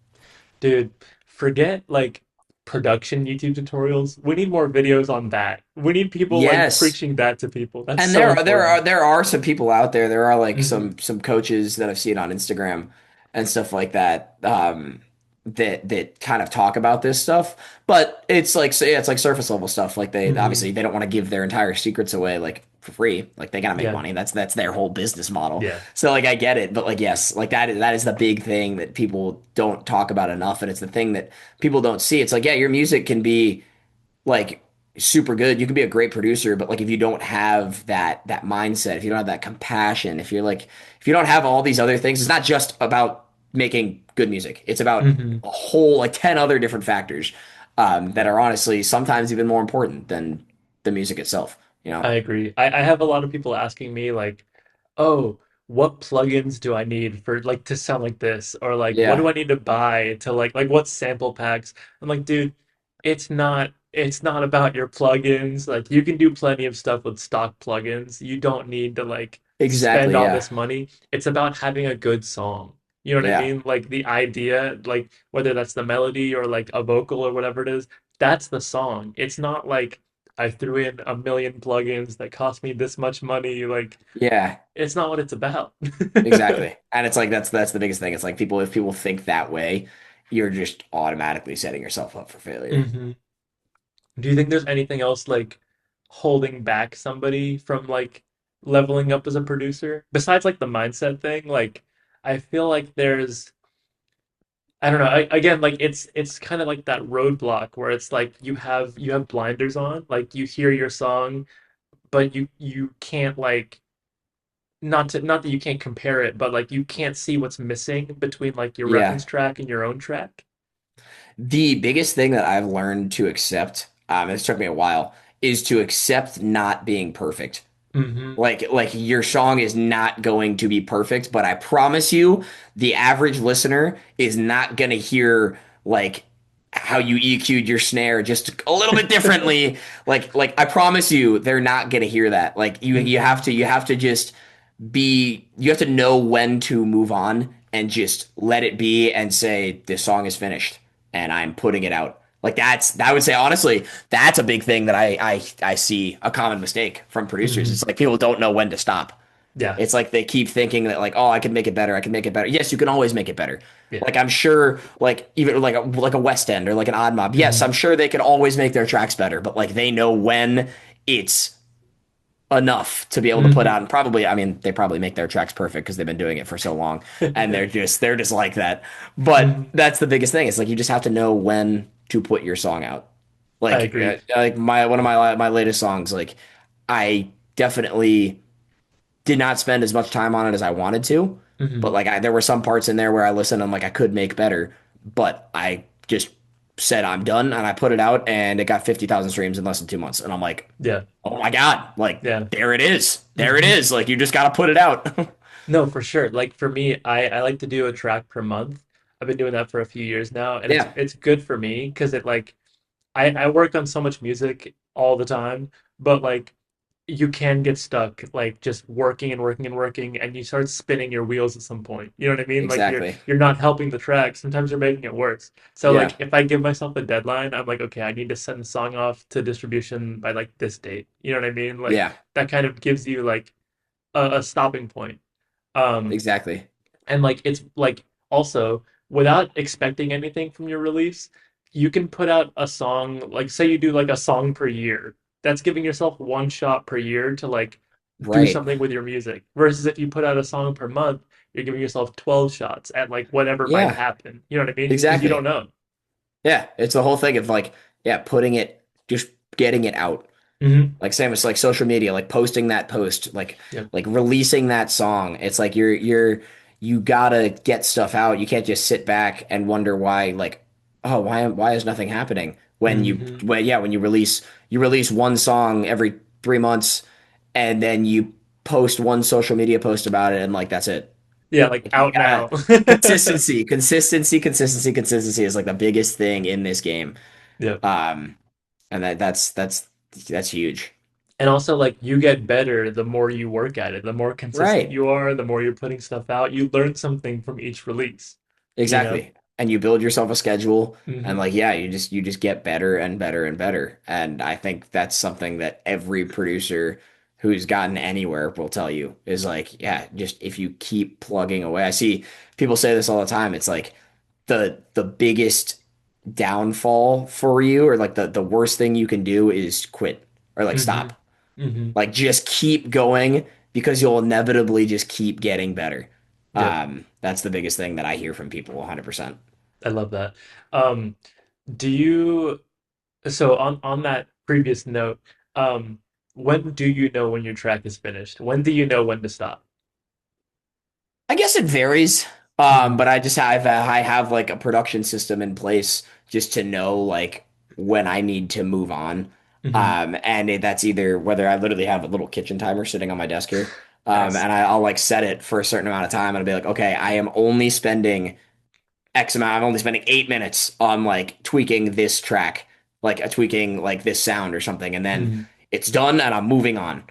dude, forget like production YouTube tutorials. We need more videos on that. We need people like Yes. preaching that to people. That's And so important. there are some people out there. There are like Hmm. some coaches that I've seen on Instagram and stuff like that that kind of talk about this stuff. But it's like yeah, it's like surface level stuff. Like they Hmm. obviously they don't want to give their entire secrets away like for free. Like they gotta make Yeah, money. That's their whole business model. yeah. So like I get it, but like yes, like that is the big thing that people don't talk about enough, and it's the thing that people don't see. It's like yeah, your music can be like super good. You can be a great producer, but like if you don't have that mindset, if you don't have that compassion, if you don't have all these other things, it's not just about making good music. It's about Hmm. a whole like 10 other different factors that are honestly sometimes even more important than the music itself, you know? I agree. I have a lot of people asking me like, "Oh, what plugins do I need for like to sound like this?" Or like, "What do Yeah, I need to buy to like what sample packs?" I'm like, "Dude, it's not about your plugins. Like you can do plenty of stuff with stock plugins. You don't need to like spend exactly. all Yeah. this money. It's about having a good song. You know what I Yeah. mean? Like the idea, like whether that's the melody or like a vocal or whatever it is, that's the song. It's not like I threw in a million plugins that cost me this much money. Like, Yeah. it's not what it's about. Exactly. And it's like that's the biggest thing. It's like people if people think that way, you're just automatically setting yourself up for failure. Hmm. Do you think there's anything else like holding back somebody from like leveling up as a producer besides like the mindset thing? Like, I feel like I don't know. Again, like it's kind of like that roadblock where it's like you have blinders on, like you hear your song, but you can't like not that you can't compare it, but like you can't see what's missing between like your Yeah. reference track and your own track. The biggest thing that I've learned to accept, this took me a while, is to accept not being perfect. Hmm. Like your song is not going to be perfect, but I promise you, the average listener is not gonna hear like how you EQ'd your snare just a little bit differently. Like I promise you, they're not gonna hear that. Like Hmm. you have to just you have to know when to move on and just let it be and say this song is finished and I'm putting it out. Like I would say honestly, that's a big thing that I see a common mistake from producers. Hmm. It's like people don't know when to stop. Yeah. It's like they keep thinking that like, oh, I can make it better. I can make it better. Yes, you can always make it better. Yeah. Like I'm sure, like even like a West End or like an Odd Mob. Yes, Hmm. I'm sure they can always make their tracks better. But like they know when it's enough to be able to put Hmm. out. And probably, I mean, they probably make their tracks perfect because they've been doing it for so long, and they're just like that. But Hmm. that's the biggest thing. It's like you just have to know when to put your song out. I Like agree. my one of my latest songs, like I definitely did not spend as much time on it as I wanted to, but Hmm. like there were some parts in there where I listened and like I could make better, but I just said I'm done and I put it out and it got 50,000 streams in less than 2 months. And I'm like, Yeah. oh my God, like Yeah. there it is. There it Hmm. is. Like you just got to put it out. No, for sure. Like for me, I like to do a track per month. I've been doing that for a few years now, and it's Yeah, it's good for me because it like I work on so much music all the time, but like you can get stuck like just working and working and working, and you start spinning your wheels at some point. You know what I mean? Like you're exactly. you're not helping the track. Sometimes you're making it worse. So Yeah, like if I give myself a deadline, I'm like, okay, I need to send the song off to distribution by like this date. You know what I mean? Like yeah, that kind of gives you like a stopping point. Um, exactly. and like it's like also without expecting anything from your release, you can put out a song, like say you do like a song per year. That's giving yourself one shot per year to like do Right. something with your music. Versus if you put out a song per month, you're giving yourself 12 shots at like whatever might Yeah, happen. You know what I mean? Because you don't exactly. know. Yeah, it's the whole thing of like, yeah, putting it, just getting it out. Hmm. Like same as like social media, like posting that post, Yeah. like releasing that song. It's like you gotta get stuff out. You can't just sit back and wonder why like, oh, why is nothing happening? Hmm. When you release one song every 3 months and then you post one social media post about it and like that's it. Yeah, like Like you out gotta now. consistency is like the biggest thing in this game. Yeah. Um, and that's huge. And also, like, you get better the more you work at it. The more consistent Right. you are, the more you're putting stuff out. You learn something from each release, you know? Exactly. And you build yourself a schedule and Hmm. like yeah, you just get better and better and better. And I think that's something that every producer who's gotten anywhere will tell you is like, yeah, just if you keep plugging away. I see people say this all the time. It's like the biggest downfall for you or like the worst thing you can do is quit or like Hmm. stop. Hmm. Like just keep going because you'll inevitably just keep getting better. Yep. That's the biggest thing that I hear from people 100%. I love that. Um, do you, so on that previous note, um, when do you know when your track is finished? When do you know when to stop? I guess it varies. Hmm. But I have like a production system in place just to know like when I need to move on. Hmm. That's either whether I literally have a little kitchen timer sitting on my desk here. Nice. I'll like set it for a certain amount of time and I'll be like, okay, I am only spending X amount. I'm only spending 8 minutes on like tweaking this track, like tweaking like this sound or something, and then Hmm. it's done and I'm moving on.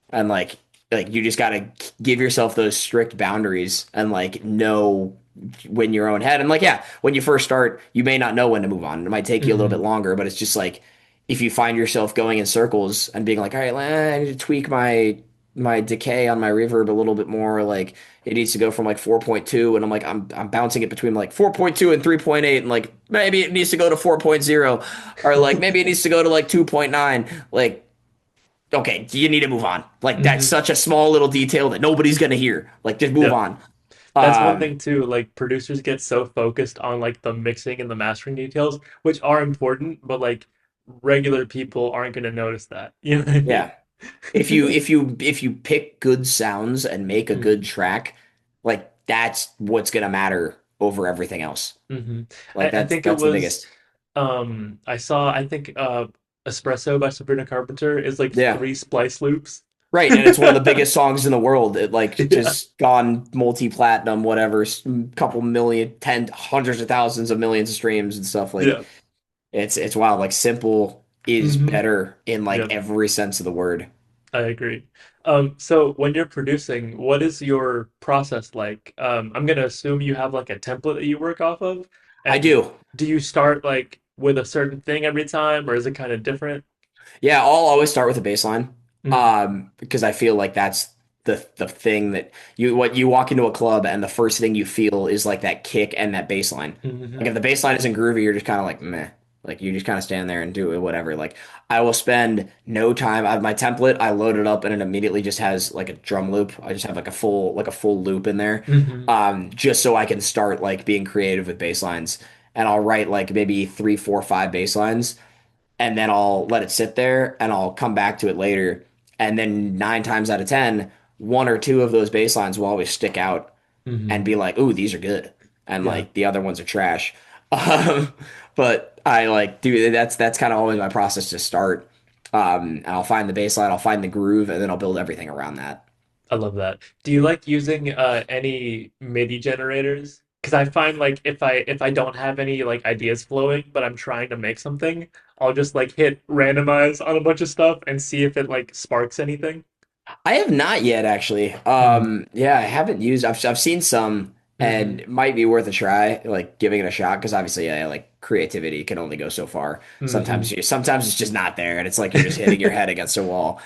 And like you just gotta give yourself those strict boundaries and like know when your own head and like yeah, when you first start, you may not know when to move on. It might take you a little bit Hmm. longer, but it's just like if you find yourself going in circles and being like, all right, I need to tweak my decay on my reverb a little bit more. Like it needs to go from like 4.2 and I'm bouncing it between like 4.2 and 3.8 and like maybe it needs to go to 4.0 or like maybe it needs to go to like 2.9. Like okay, you need to move on. Like that's Hmm. such a small little detail that nobody's gonna hear. Like just move Yep. on. That's one Um, thing too. Like producers get so focused on like the mixing and the mastering details, which are important, but like regular people aren't going to notice that. You know what I mean? yeah. If you pick good sounds and make a good hmm track, like that's what's gonna matter over everything else. hmm Like I that's think it that's the was biggest. I saw I think Espresso by Sabrina Carpenter is like Yeah. three splice loops. Right, and it's one of the biggest songs in the world. It like Yeah. just gone multi-platinum, whatever, couple million, hundreds of thousands of millions of streams and stuff. Like Yeah. it's wild. Like simple is hmm better in like Yeah. every sense of the word. I agree. So when you're producing, what is your process like? I'm gonna assume you have like a template that you work off of, I and do. do you start like with a certain thing every time, or is it kind of different? Yeah, I'll always start with a bass line. Mm, Because I feel like that's the thing that you walk into a club and the first thing you feel is like that kick and that bass line. Like hmm if the bass line isn't groovy, you're just kind of like meh. Like you just kind of stand there and do it, whatever. Like I will spend no time. I have my template, I load it up and it immediately just has like a drum loop. I just have like a full loop in there. hmm Just so I can start like being creative with bass lines. And I'll write like maybe three, four, five bass lines and then I'll let it sit there and I'll come back to it later. And then nine times out of ten, one or two of those bass lines will always stick out and hmm be like, "Ooh, these are good," and Yeah. like the other ones are trash. Um, but I like do that's kind of always my process to start. And I'll find the bass line, I'll find the groove, and then I'll build everything around that. I love that. Do you like using any MIDI generators? Because I find like if I don't have any like ideas flowing, but I'm trying to make something, I'll just like hit randomize on a bunch of stuff and see if it like sparks anything. I have not yet actually. Mm. Yeah, I haven't used. I've seen some, and hmm it might be worth a try, like giving it a shot. Because obviously, yeah, like creativity can only go so far. hmm Sometimes it's just not there, and it's like you're just hitting your head against a wall.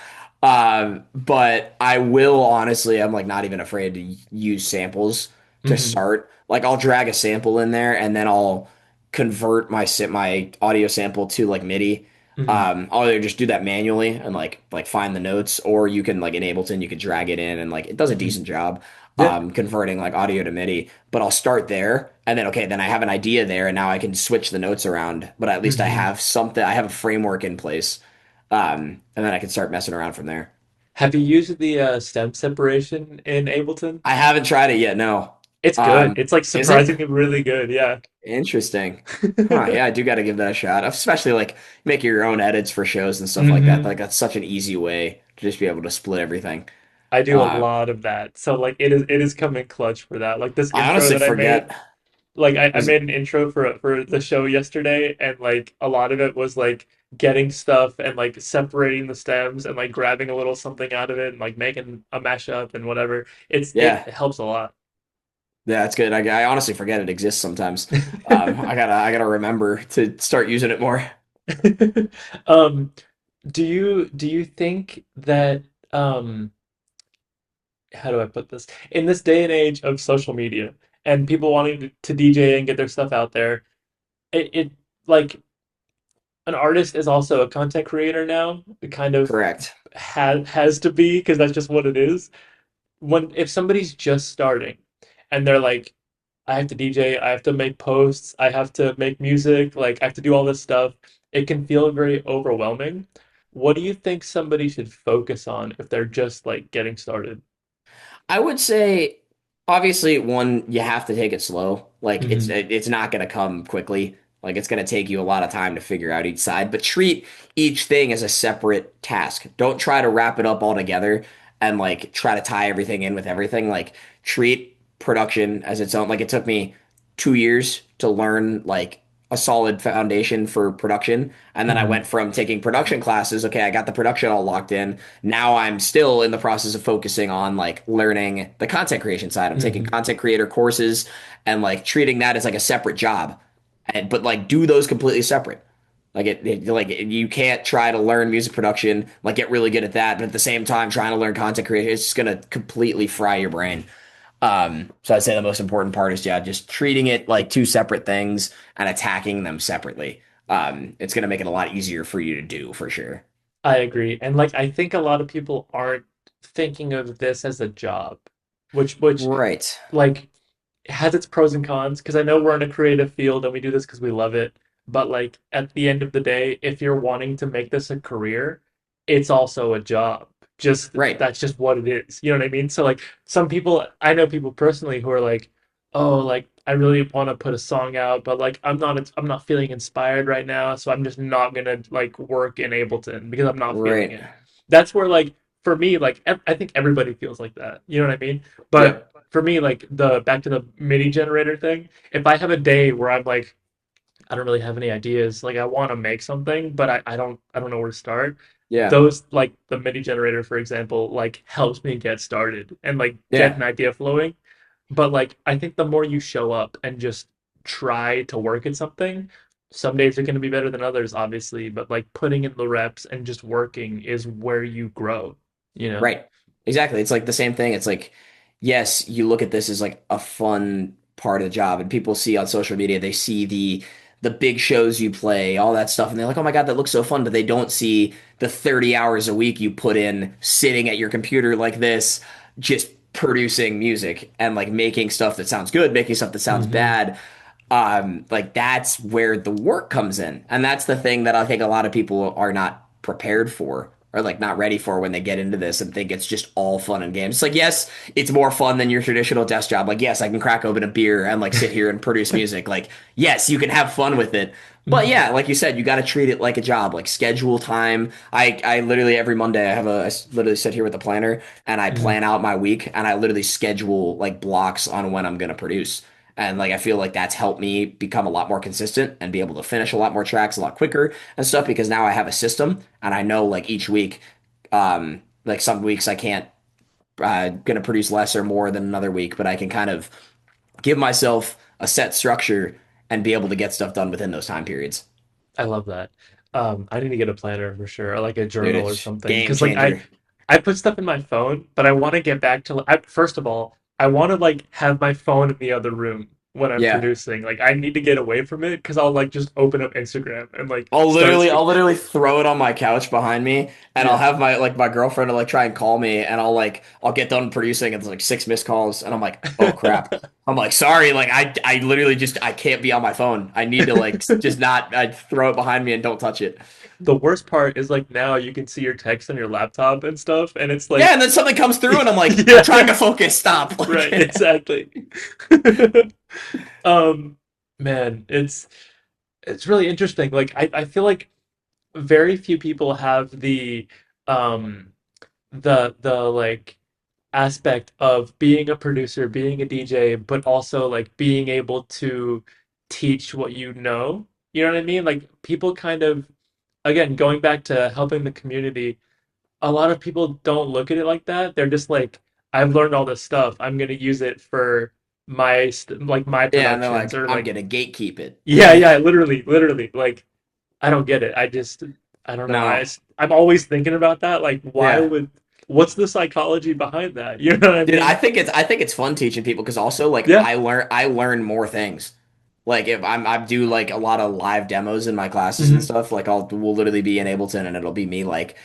But I will honestly, I'm like not even afraid to use samples to hmm start. Like I'll drag a sample in there, and then I'll convert my audio sample to like MIDI. hmm I'll either just do that manually and like find the notes, or you can like in Ableton you can drag it in and like it does a hmm decent job Yeah. converting like audio to MIDI. But I'll start there and then okay, then I have an idea there and now I can switch the notes around. But at least I hmm have something, I have a framework in place. And then I can start messing around from there. Have you used the stem separation in Ableton? I haven't tried it yet, no. It's good. It's like Is it? surprisingly really good. Yeah. Interesting. Huh, yeah, I do got to give that a shot. Especially like making your own edits for shows and stuff like that. hmm Like that's such an easy way to just be able to split everything. I do a Uh, lot of that. So like it is coming clutch for that. Like this I intro honestly that I forget. made, like I Was made an intro for the show yesterday and like a lot of it was like getting stuff and like separating the stems and like grabbing a little something out of it and like making a mashup and whatever. It yeah, helps a lot. yeah, that's good. I honestly forget it exists sometimes. I gotta remember to start using it more. Um, do you think that how do I put this? In this day and age of social media and people wanting to DJ and get their stuff out there, it like an artist is also a content creator now. It kind of Correct. has to be because that's just what it is. When if somebody's just starting and they're like, I have to DJ, I have to make posts, I have to make music, like I have to do all this stuff, it can feel very overwhelming. What do you think somebody should focus on if they're just like getting started? I would say, obviously, one, you have to take it slow. Like hmm it's not gonna come quickly. Like it's gonna take you a lot of time to figure out each side, but treat each thing as a separate task. Don't try to wrap it up all together and like try to tie everything in with everything. Like treat production as its own. Like it took me 2 years to learn like a solid foundation for production. And then I hmm went from taking production classes. Okay, I got the production all locked in. Now I'm still in the process of focusing on like learning the content creation side. I'm taking hmm content creator courses and like treating that as like a separate job. But like do those completely separate. You can't try to learn music production, like get really good at that, but at the same time trying to learn content creation, it's just gonna completely fry your brain. So I'd say the most important part is yeah, just treating it like two separate things and attacking them separately. It's gonna make it a lot easier for you to do for sure. I agree. And like I think a lot of people aren't thinking of this as a job, which Right. like it has its pros and cons because I know we're in a creative field and we do this because we love it. But like at the end of the day, if you're wanting to make this a career, it's also a job. Just Right. that's just what it is. You know what I mean? So like some people, I know people personally who are like, oh, like I really want to put a song out, but like I'm not feeling inspired right now, so I'm just not gonna like work in Ableton because I'm not feeling Right. it. That's where like for me, like I think everybody feels like that. You know what I mean? But Yep. for me, like the back to the MIDI generator thing, if I have a day where I'm like, I don't really have any ideas, like I want to make something, but I don't know where to start. Yeah. Those like the MIDI generator, for example, like helps me get started and like get an Yeah. idea flowing. But like I think the more you show up and just try to work at something, some days are going to be better than others, obviously, but like putting in the reps and just working is where you grow, you know? Right. Exactly. It's like the same thing. It's like, yes, you look at this as like a fun part of the job, and people see on social media, they see the big shows you play, all that stuff, and they're like, "Oh my God, that looks so fun," but they don't see the 30 hours a week you put in sitting at your computer like this, just producing music and like making stuff that sounds good, making stuff that sounds Hmm. bad. Like that's where the work comes in. And that's the thing that I think a lot of people are not prepared for or like not ready for when they get into this and think it's just all fun and games. It's like, yes, it's more fun than your traditional desk job. Like, yes, I can crack open a beer and like sit here and produce music. Like, yes, you can have fun with it. But Hmm. yeah, like you said, you got to treat it like a job, like schedule time. I literally every Monday literally sit here with a planner and I Hmm. plan out my week and I literally schedule like blocks on when I'm going to produce. And like I feel like that's helped me become a lot more consistent and be able to finish a lot more tracks a lot quicker and stuff because now I have a system and I know like each week, like some weeks I can't gonna produce less or more than another week, but I can kind of give myself a set structure and be able to get stuff done within those time periods. I love that. I need to get a planner for sure, or like a Dude, journal or it's something. game Because like changer. I put stuff in my phone, but I want to get back to. First of all, I want to like have my phone in the other room when I'm Yeah. producing. Like I need to get away from it because I'll like just open up Instagram and like start I'll scrolling. literally throw it on my couch behind me, and I'll Yeah. have my girlfriend to like try and call me, and I'll get done producing, and it's like six missed calls, and I'm like, oh crap. I'm like, sorry, like I literally just I can't be on my phone. I need to like just not I throw it behind me and don't touch it. The worst part is like now you can see your text on your laptop and stuff, and it's Yeah, like, and then something comes through, and I'm like, I'm trying yeah, to focus. Stop. right, Like, exactly. Um, man, it's really interesting. Like I feel like very few people have um the like aspect of being a producer, being a DJ, but also like being able to teach what you know. You know what I mean? Like people kind of again going back to helping the community, a lot of people don't look at it like that. They're just like, I've learned all this stuff. I'm gonna use it for like my yeah, and they're productions like, or I'm like gonna gatekeep it. yeah, yeah, literally like I don't get it. I don't know. No. I'm always thinking about that. Like, Yeah. what's the psychology behind that? You know what I Dude, mean? I think it's fun teaching people because also like Yeah. I learn more things. Like if I do like a lot of live demos in my classes and Hmm. stuff, like we'll literally be in Ableton and it'll be me like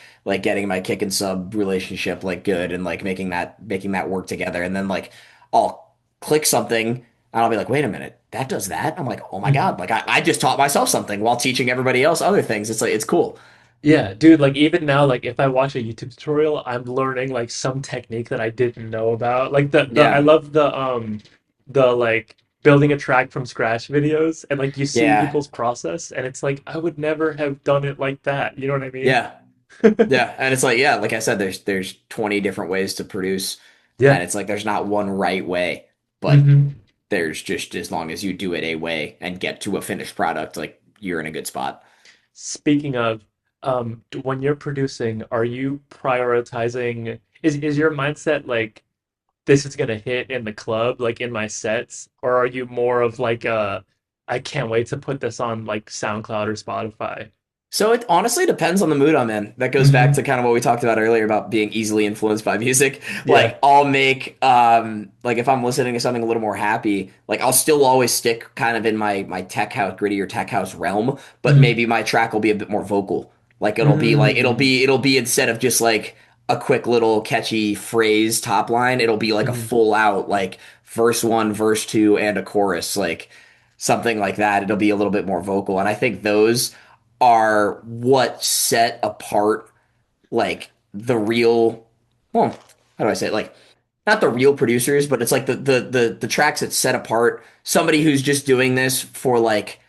getting my kick and sub relationship like good and like making that work together. And then like I'll click something and I'll be like, wait a minute, that does that? I'm like, oh my Hmm. God, like I just taught myself something while teaching everybody else other things. It's like it's cool. Yeah, dude, like even now, like if I watch a YouTube tutorial, I'm learning like some technique that I didn't know about. Like the I Yeah. love the like building a track from scratch videos and like you see Yeah. people's process and it's like I would never have done it like that. You know what I mean? Yeah. Yeah, and it's like yeah, like I said, there's 20 different ways to produce, Yeah. and it's like there's not one right way, but Hmm. there's just as long as you do it a way and get to a finished product, like you're in a good spot. Speaking of, when you're producing, are you prioritizing, is your mindset like this is gonna hit in the club, like in my sets, or are you more of like I can't wait to put this on like SoundCloud or Spotify? So it honestly depends on the mood I'm in. That goes back to Hmm. kind of what we talked about earlier about being easily influenced by music. Yeah. Like I'll make like if I'm listening to something a little more happy, like I'll still always stick kind of in my tech house gritty or tech house realm, but Hmm. maybe my track will be a bit more vocal. Like Mm. it'll be instead of just like a quick little catchy phrase top line. It'll be like a Hmm. full out like verse one, verse two, and a chorus, like something like that. It'll be a little bit more vocal. And I think those are what set apart like the real, well, how do I say it? Like not the real producers, but it's like the tracks that set apart somebody who's just doing this for like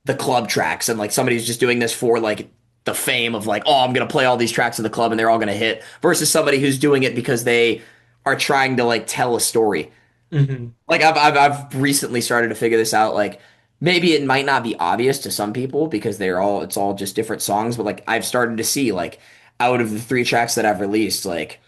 the club tracks and like somebody who's just doing this for like the fame of like, oh, I'm gonna play all these tracks in the club and they're all gonna hit versus somebody who's doing it because they are trying to like tell a story. Hmm. Like I've recently started to figure this out. Like maybe it might not be obvious to some people because it's all just different songs, but like I've started to see like out of the three tracks that I've released, like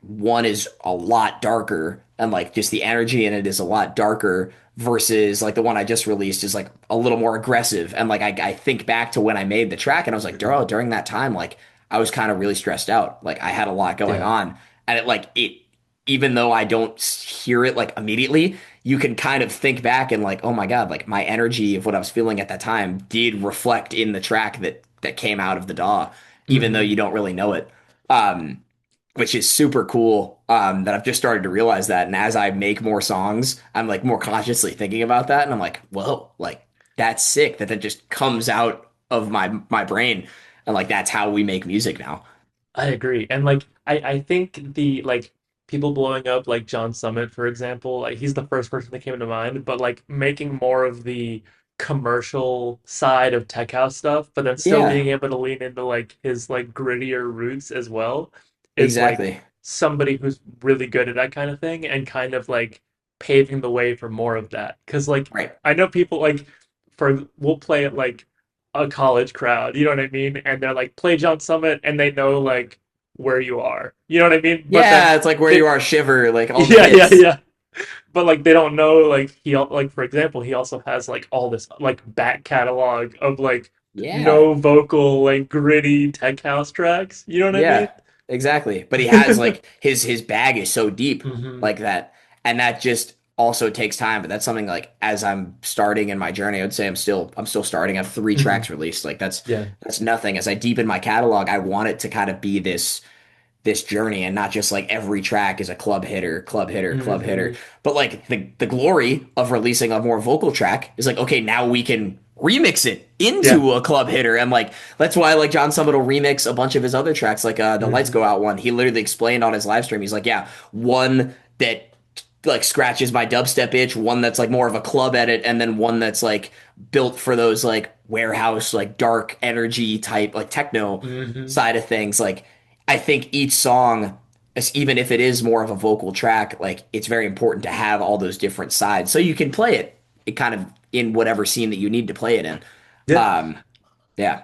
one is a lot darker and like just the energy in it is a lot darker versus like the one I just released is like a little more aggressive. And like I think back to when I made the track and I was like, Hmm. during that time, like I was kind of really stressed out. Like I had a lot going Yeah. on. And it even though I don't hear it like immediately, you can kind of think back and like, oh my God, like my energy of what I was feeling at that time did reflect in the track that came out of the DAW, even though Hmm. you don't really know it. Um, which is super cool. That I've just started to realize that. And as I make more songs, I'm like more consciously thinking about that. And I'm like, whoa, like that's sick that just comes out of my brain. And like that's how we make music now. I agree. And like I think the like people blowing up like John Summit, for example, like he's the first person that came to mind, but like making more of the commercial side of tech house stuff, but then still Yeah, being able to lean into like his like grittier roots as well is like exactly. somebody who's really good at that kind of thing and kind of like paving the way for more of that. 'Cause like Right. I know people like for we'll play at like a college crowd, you know what I mean? And they're like, play John Summit, and they know like where you are, you know what I mean? But then Yeah, it's like where they, you are, Shiver, like all the yeah, yeah, hits. yeah. But like they don't know like like for example, he also has like all this like back catalog of like Yeah. no vocal like gritty tech house tracks. You know what I mean? Yeah, exactly. But he has like his bag is so deep Hmm. like that. And that just also takes time. But that's something like as I'm starting in my journey, I would say I'm still starting. I have three Hmm. tracks released. Like Yeah. that's nothing. As I deepen my catalog, I want it to kind of be this journey and not just like every track is a club hitter, club hitter, club hitter. Hmm. But like the glory of releasing a more vocal track is like, okay, now we can remix it Yeah. into a club hitter. And like that's why like John Summit will remix a bunch of his other tracks, like the Lights Hmm. Go Out one. He literally explained on his live stream, he's like, yeah, one that like scratches my dubstep itch, one that's like more of a club edit, and then one that's like built for those like warehouse, like dark energy type, like techno Hmm. side of things. Like I think each song, even if it is more of a vocal track, like it's very important to have all those different sides so you can play it kind of in whatever scene that you need to play it in. Yeah. Um, yeah,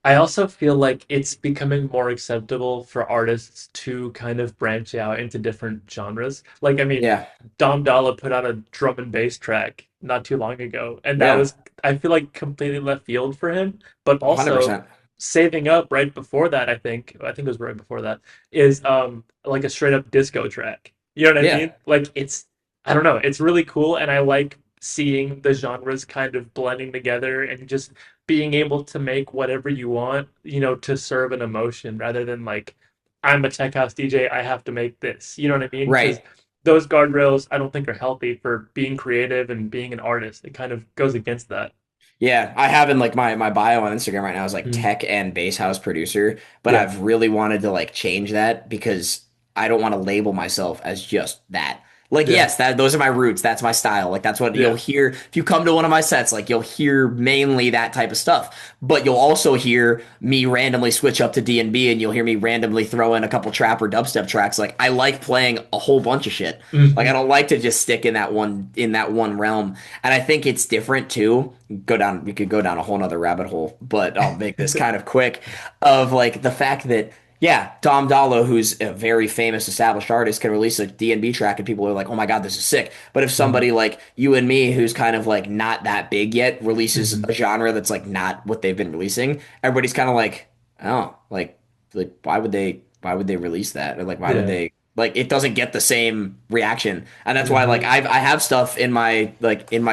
I also feel like it's becoming more acceptable for artists to kind of branch out into different genres. Like, I mean, yeah, Dom Dalla put out a drum and bass track not too long ago, and that yeah, was, I feel like, completely left field for him. But also, 100%. Saving Up right before that, I think it was right before that, is like a straight up disco track. You know what I Yeah, mean? Like, I don't know, it's really cool, and I like seeing the genres kind of blending together and just being able to make whatever you want, to serve an emotion rather than like, I'm a tech house DJ, I have to make this. You know what I mean? Because right. those guardrails I don't think are healthy for being creative and being an artist. It kind of goes against that. Yeah, I have in like my bio on Instagram right now is like Mm. tech and bass house producer, but Yeah. I've really wanted to like change that because I don't want to label myself as just that. Like Yeah. yes, that those are my roots, that's my style. Like that's what you'll Yeah. hear if you come to one of my sets, like you'll hear mainly that type of stuff. But you'll also hear me randomly switch up to D&B and you'll hear me randomly throw in a couple trap or dubstep tracks. Like I like playing a whole bunch of shit. Like I Hmm. don't like to just stick in that one realm. And I think it's different too. We could go down a whole nother rabbit hole, but I'll make this kind of quick of like the fact that yeah, Dom Dallo, who's a very famous established artist, can release a D&B track and people are like, "Oh my God, this is sick." But if Hmm. somebody like you and me who's kind of like not that big yet releases Hmm. a genre that's like not what they've been releasing, everybody's kind of like, "Oh, like why would they release that?" Or like why would Yeah. they like it doesn't get the same reaction. And that's why like Hmm. I have stuff in my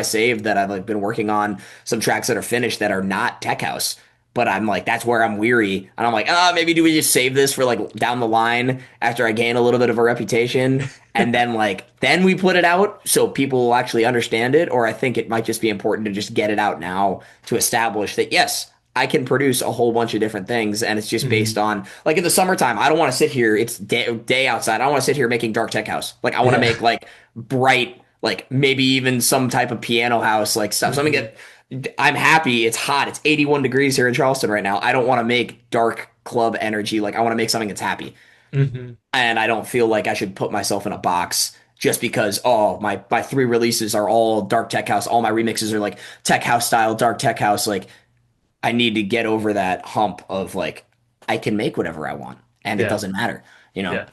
save that I've like been working on some tracks that are finished that are not tech house. but I'm like, that's where I'm weary. And I'm like, maybe do we just save this for like down the line after I gain a little bit of a reputation? And then then we put it out so people will actually understand it. Or I think it might just be important to just get it out now to establish that, yes, I can produce a whole bunch of different things. And it's just based Hmm. on like in the summertime, I don't want to sit here. It's day outside. I don't want to sit here making dark tech house. Like I want to Yeah. make like bright, like maybe even some type of piano house, like stuff. Something Hmm. that I'm happy. It's hot. It's 81 degrees here in Charleston right now. I don't want to make dark club energy. Like I want to make something that's happy. Hmm. And I don't feel like I should put myself in a box just because my three releases are all dark tech house. All my remixes are like tech house style, dark tech house. Like I need to get over that hump of like I can make whatever I want and it Yeah. doesn't matter, you know. Yeah.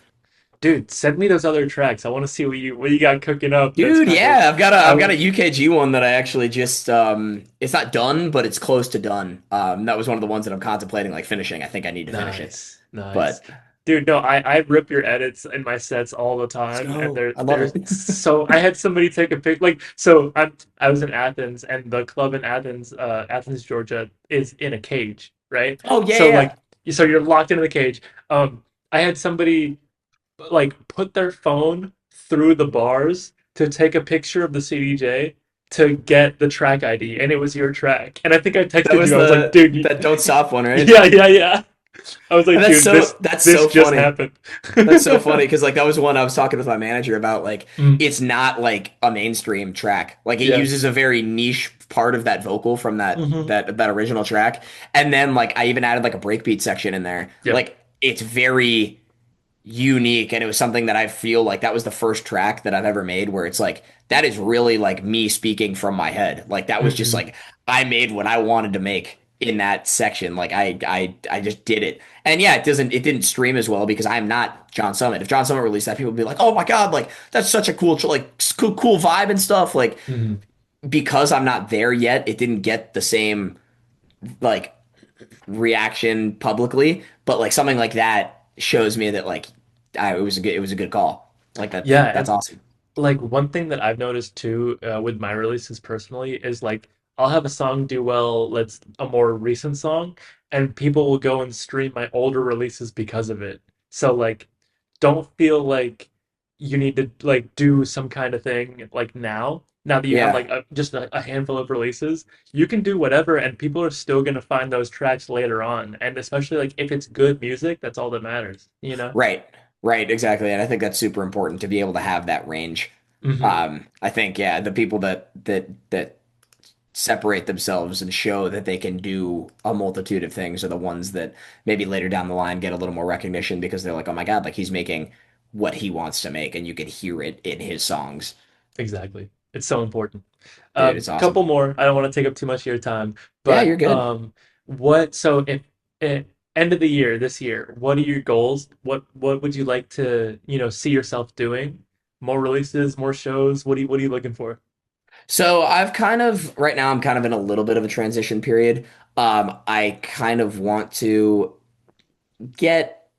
Dude, send me those other tracks. I want to see what you got cooking up. That's Dude, kind of yeah, I've got a out. UKG one that I actually just it's not done, but it's close to done. That was one of the ones that I'm contemplating like finishing. I think I need to finish it. Nice, nice. But Dude, no, I rip your edits in my sets all the let's time, and go. I love there's it. so I had somebody take a pic like so I was in Athens, and the club in Athens, Athens, Georgia, is in a cage, right? Oh yeah, So yeah. like so you're locked into the cage. I had somebody like put their phone through the bars to take a picture of the CDJ to get the track ID, and it was your track. And I think I That texted was you. I was like, the dude, that Don't Stop one, right? yeah, yeah, yeah. I was like, And dude, that's this so just funny. happened. That's so funny because like that was one I was talking with my manager about. Like Mm, it's not like a mainstream track. Like it yeah. uses a very niche part of that vocal from Hmm. that original track, and then like I even added like a breakbeat section in there. Yep. Like it's very unique, and it was something that I feel like that was the first track that I've ever made where it's like that is really like me speaking from my head. Like that was just Hmm. like I made what I wanted to make in that section. Like I just did it. And yeah, it didn't stream as well because I'm not John Summit. If John Summit released that, people would be like, "Oh my God, like that's such a like cool vibe and stuff." Like Hmm. because I'm not there yet, it didn't get the same like reaction publicly, but like something like that shows me that like it was a good call. Like Yeah, that's and awesome. like one thing that I've noticed too with my releases personally is like I'll have a song do well, let's a more recent song, and people will go and stream my older releases because of it. So like don't feel like you need to like do some kind of thing like now that you have Yeah. like just a handful of releases, you can do whatever and people are still going to find those tracks later on. And especially like if it's good music, that's all that matters, you know? Right. Right, exactly. And I think that's super important to be able to have that range. Hmm. I think yeah, the people that separate themselves and show that they can do a multitude of things are the ones that maybe later down the line get a little more recognition because they're like, "Oh my God, like he's making what he wants to make and you can hear it in his songs." Exactly. It's so important. Dude, it's awesome. Couple more. I don't want to take up too much of your time, Yeah, but you're good. what? So if end of the year this year, what are your goals? What would you like to see yourself doing? More releases, more shows. What are you looking for? So I've kind of right now I'm kind of in a little bit of a transition period. I kind of want to get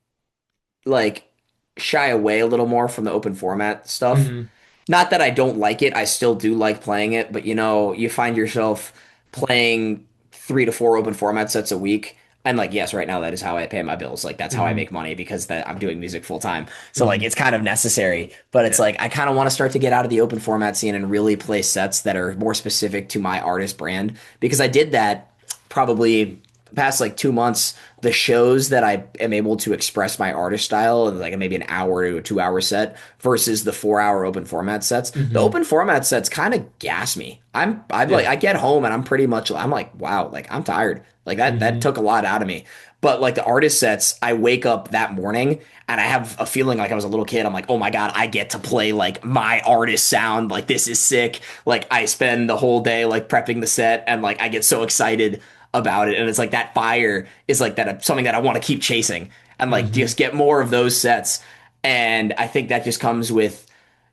like shy away a little more from the open format stuff. Hmm. Not that I don't like it, I still do like playing it, but you know, you find yourself playing 3 to 4 open format sets a week. And like, yes, right now that is how I pay my bills. Like that's how I Hmm. make money because that I'm doing music full time. So like Hmm. it's kind of necessary, but it's Yeah. like I kind of want to start to get out of the open format scene and really play sets that are more specific to my artist brand because I did that probably the past like 2 months. The shows that I am able to express my artist style in like maybe an hour to a 2 hour set versus the 4 hour open format sets. The Hmm. open format sets kind of gas me. I'm like Yeah. I get home and I'm pretty much I'm like wow, like I'm tired. Like that Hmm. took a lot out of me. But like the artist sets, I wake up that morning and I have a feeling like I was a little kid. I'm like, "Oh my God, I get to play like my artist sound. Like this is sick." Like I spend the whole day like prepping the set and like I get so excited about it and it's like that fire is like that something that I want to keep chasing and like Hmm. just get more of those sets. And I think that just comes with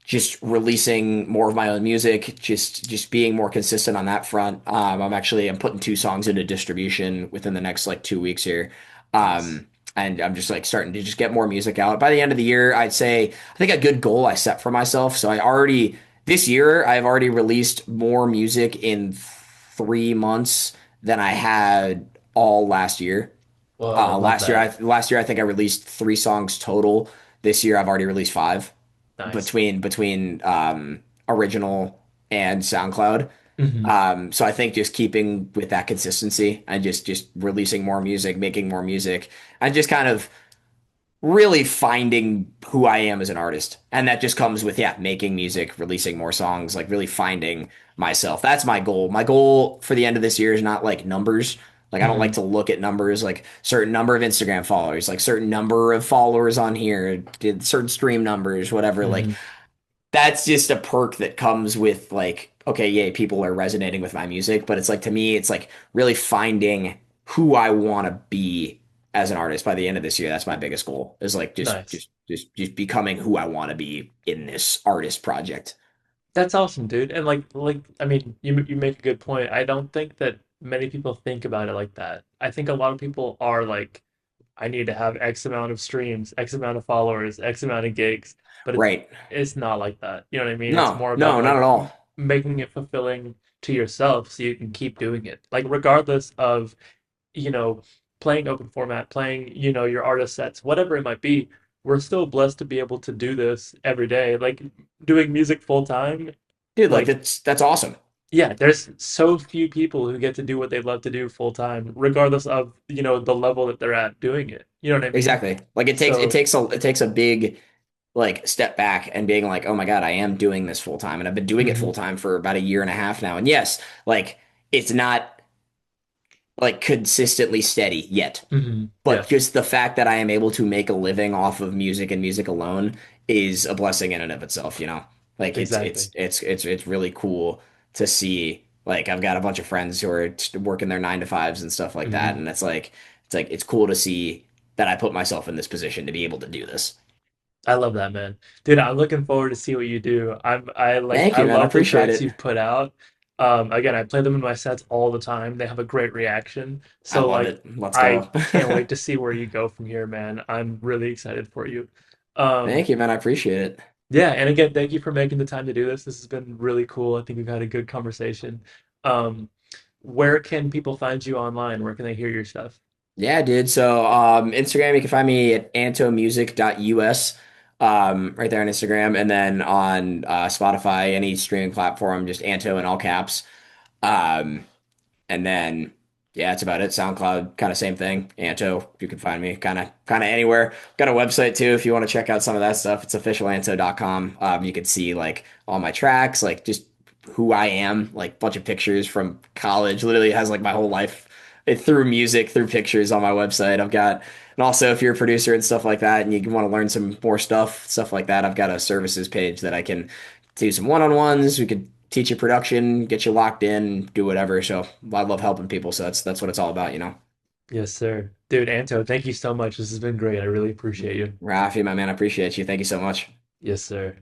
just releasing more of my own music, just being more consistent on that front. I'm putting 2 songs into distribution within the next like 2 weeks here. Nice. Um, and I'm just like starting to just get more music out. By the end of the year, I'd say I think a good goal I set for myself. So I already this year I've already released more music in 3 months than I had all last year. Whoa, love that. Last year I think I released 3 songs total. This year I've already released 5 Nice. between original and SoundCloud. Hmm. So I think just keeping with that consistency and just releasing more music, making more music, and just kind of really finding who I am as an artist. And that just comes with, yeah, making music, releasing more songs, like really finding myself. That's my goal. My goal for the end of this year is not like numbers. Like I don't like Hmm. to look at numbers, like certain number of Instagram followers, like certain number of followers on here, did certain stream numbers, whatever. Like Hmm. that's just a perk that comes with like, okay, yeah, people are resonating with my music, but it's like to me, it's like really finding who I want to be as an artist by the end of this year. That's my biggest goal is like Nice. just becoming who I want to be in this artist project. That's awesome, dude. And like I mean, you make a good point. I don't think that many people think about it like that. I think a lot of people are like, I need to have X amount of streams, X amount of followers, X amount of gigs, but Right. it's not like that. You know what I mean? It's No, more about no, not like at all. making it fulfilling to yourself so you can keep doing it. Like regardless of, you know, playing open format, playing, your artist sets, whatever it might be, we're still blessed to be able to do this every day. Like doing music full time, Dude, like like that's awesome. yeah, there's so few people who get to do what they love to do full time, regardless of, the level that they're at doing it. You know what I mean? Exactly. Like So, it takes a big like step back and being like, oh my God, I am doing this full time. And I've been doing it full mhm, time for about a year and a half now. And yes, like it's not like consistently steady yet. mhm, But yeah, just the fact that I am able to make a living off of music and music alone is a blessing in and of itself, you know? Like exactly. it's really cool to see. Like I've got a bunch of friends who are working their 9 to 5s and stuff like that. Mhm. And it's cool to see that I put myself in this position to be able to do this. I love that, man. Dude, I'm looking forward to see what you do. Thank I you, man. I love the appreciate tracks it. you've put out. Again, I play them in my sets all the time. They have a great reaction. I So love like it. Let's I go. can't wait to see where you go from here, man. I'm really excited for you. Um, Thank you, man. I appreciate it. yeah, and again, thank you for making the time to do this. This has been really cool. I think we've had a good conversation. Um, where can people find you online? Where can they hear your stuff? Yeah, dude. So Instagram, you can find me at antomusic.us, right there on Instagram, and then on Spotify, any streaming platform, just Anto in all caps. Um, and then yeah, that's about it. SoundCloud, kind of same thing. Anto, you can find me kind of anywhere. Got a website too if you want to check out some of that stuff. It's officialanto.com. You can see like all my tracks, like just who I am, like bunch of pictures from college. Literally has like my whole life through music, through pictures on my website. I've got, and also if you're a producer and stuff like that, and you want to learn some more stuff like that, I've got a services page that I can do some one-on-ones. We could teach you production, get you locked in, do whatever. So I love helping people. So that's what it's all about, you know. Yes, sir. Dude, Anto, thank you so much. This has been great. I really appreciate you. Rafi, my man, I appreciate you. Thank you so much. Yes, sir.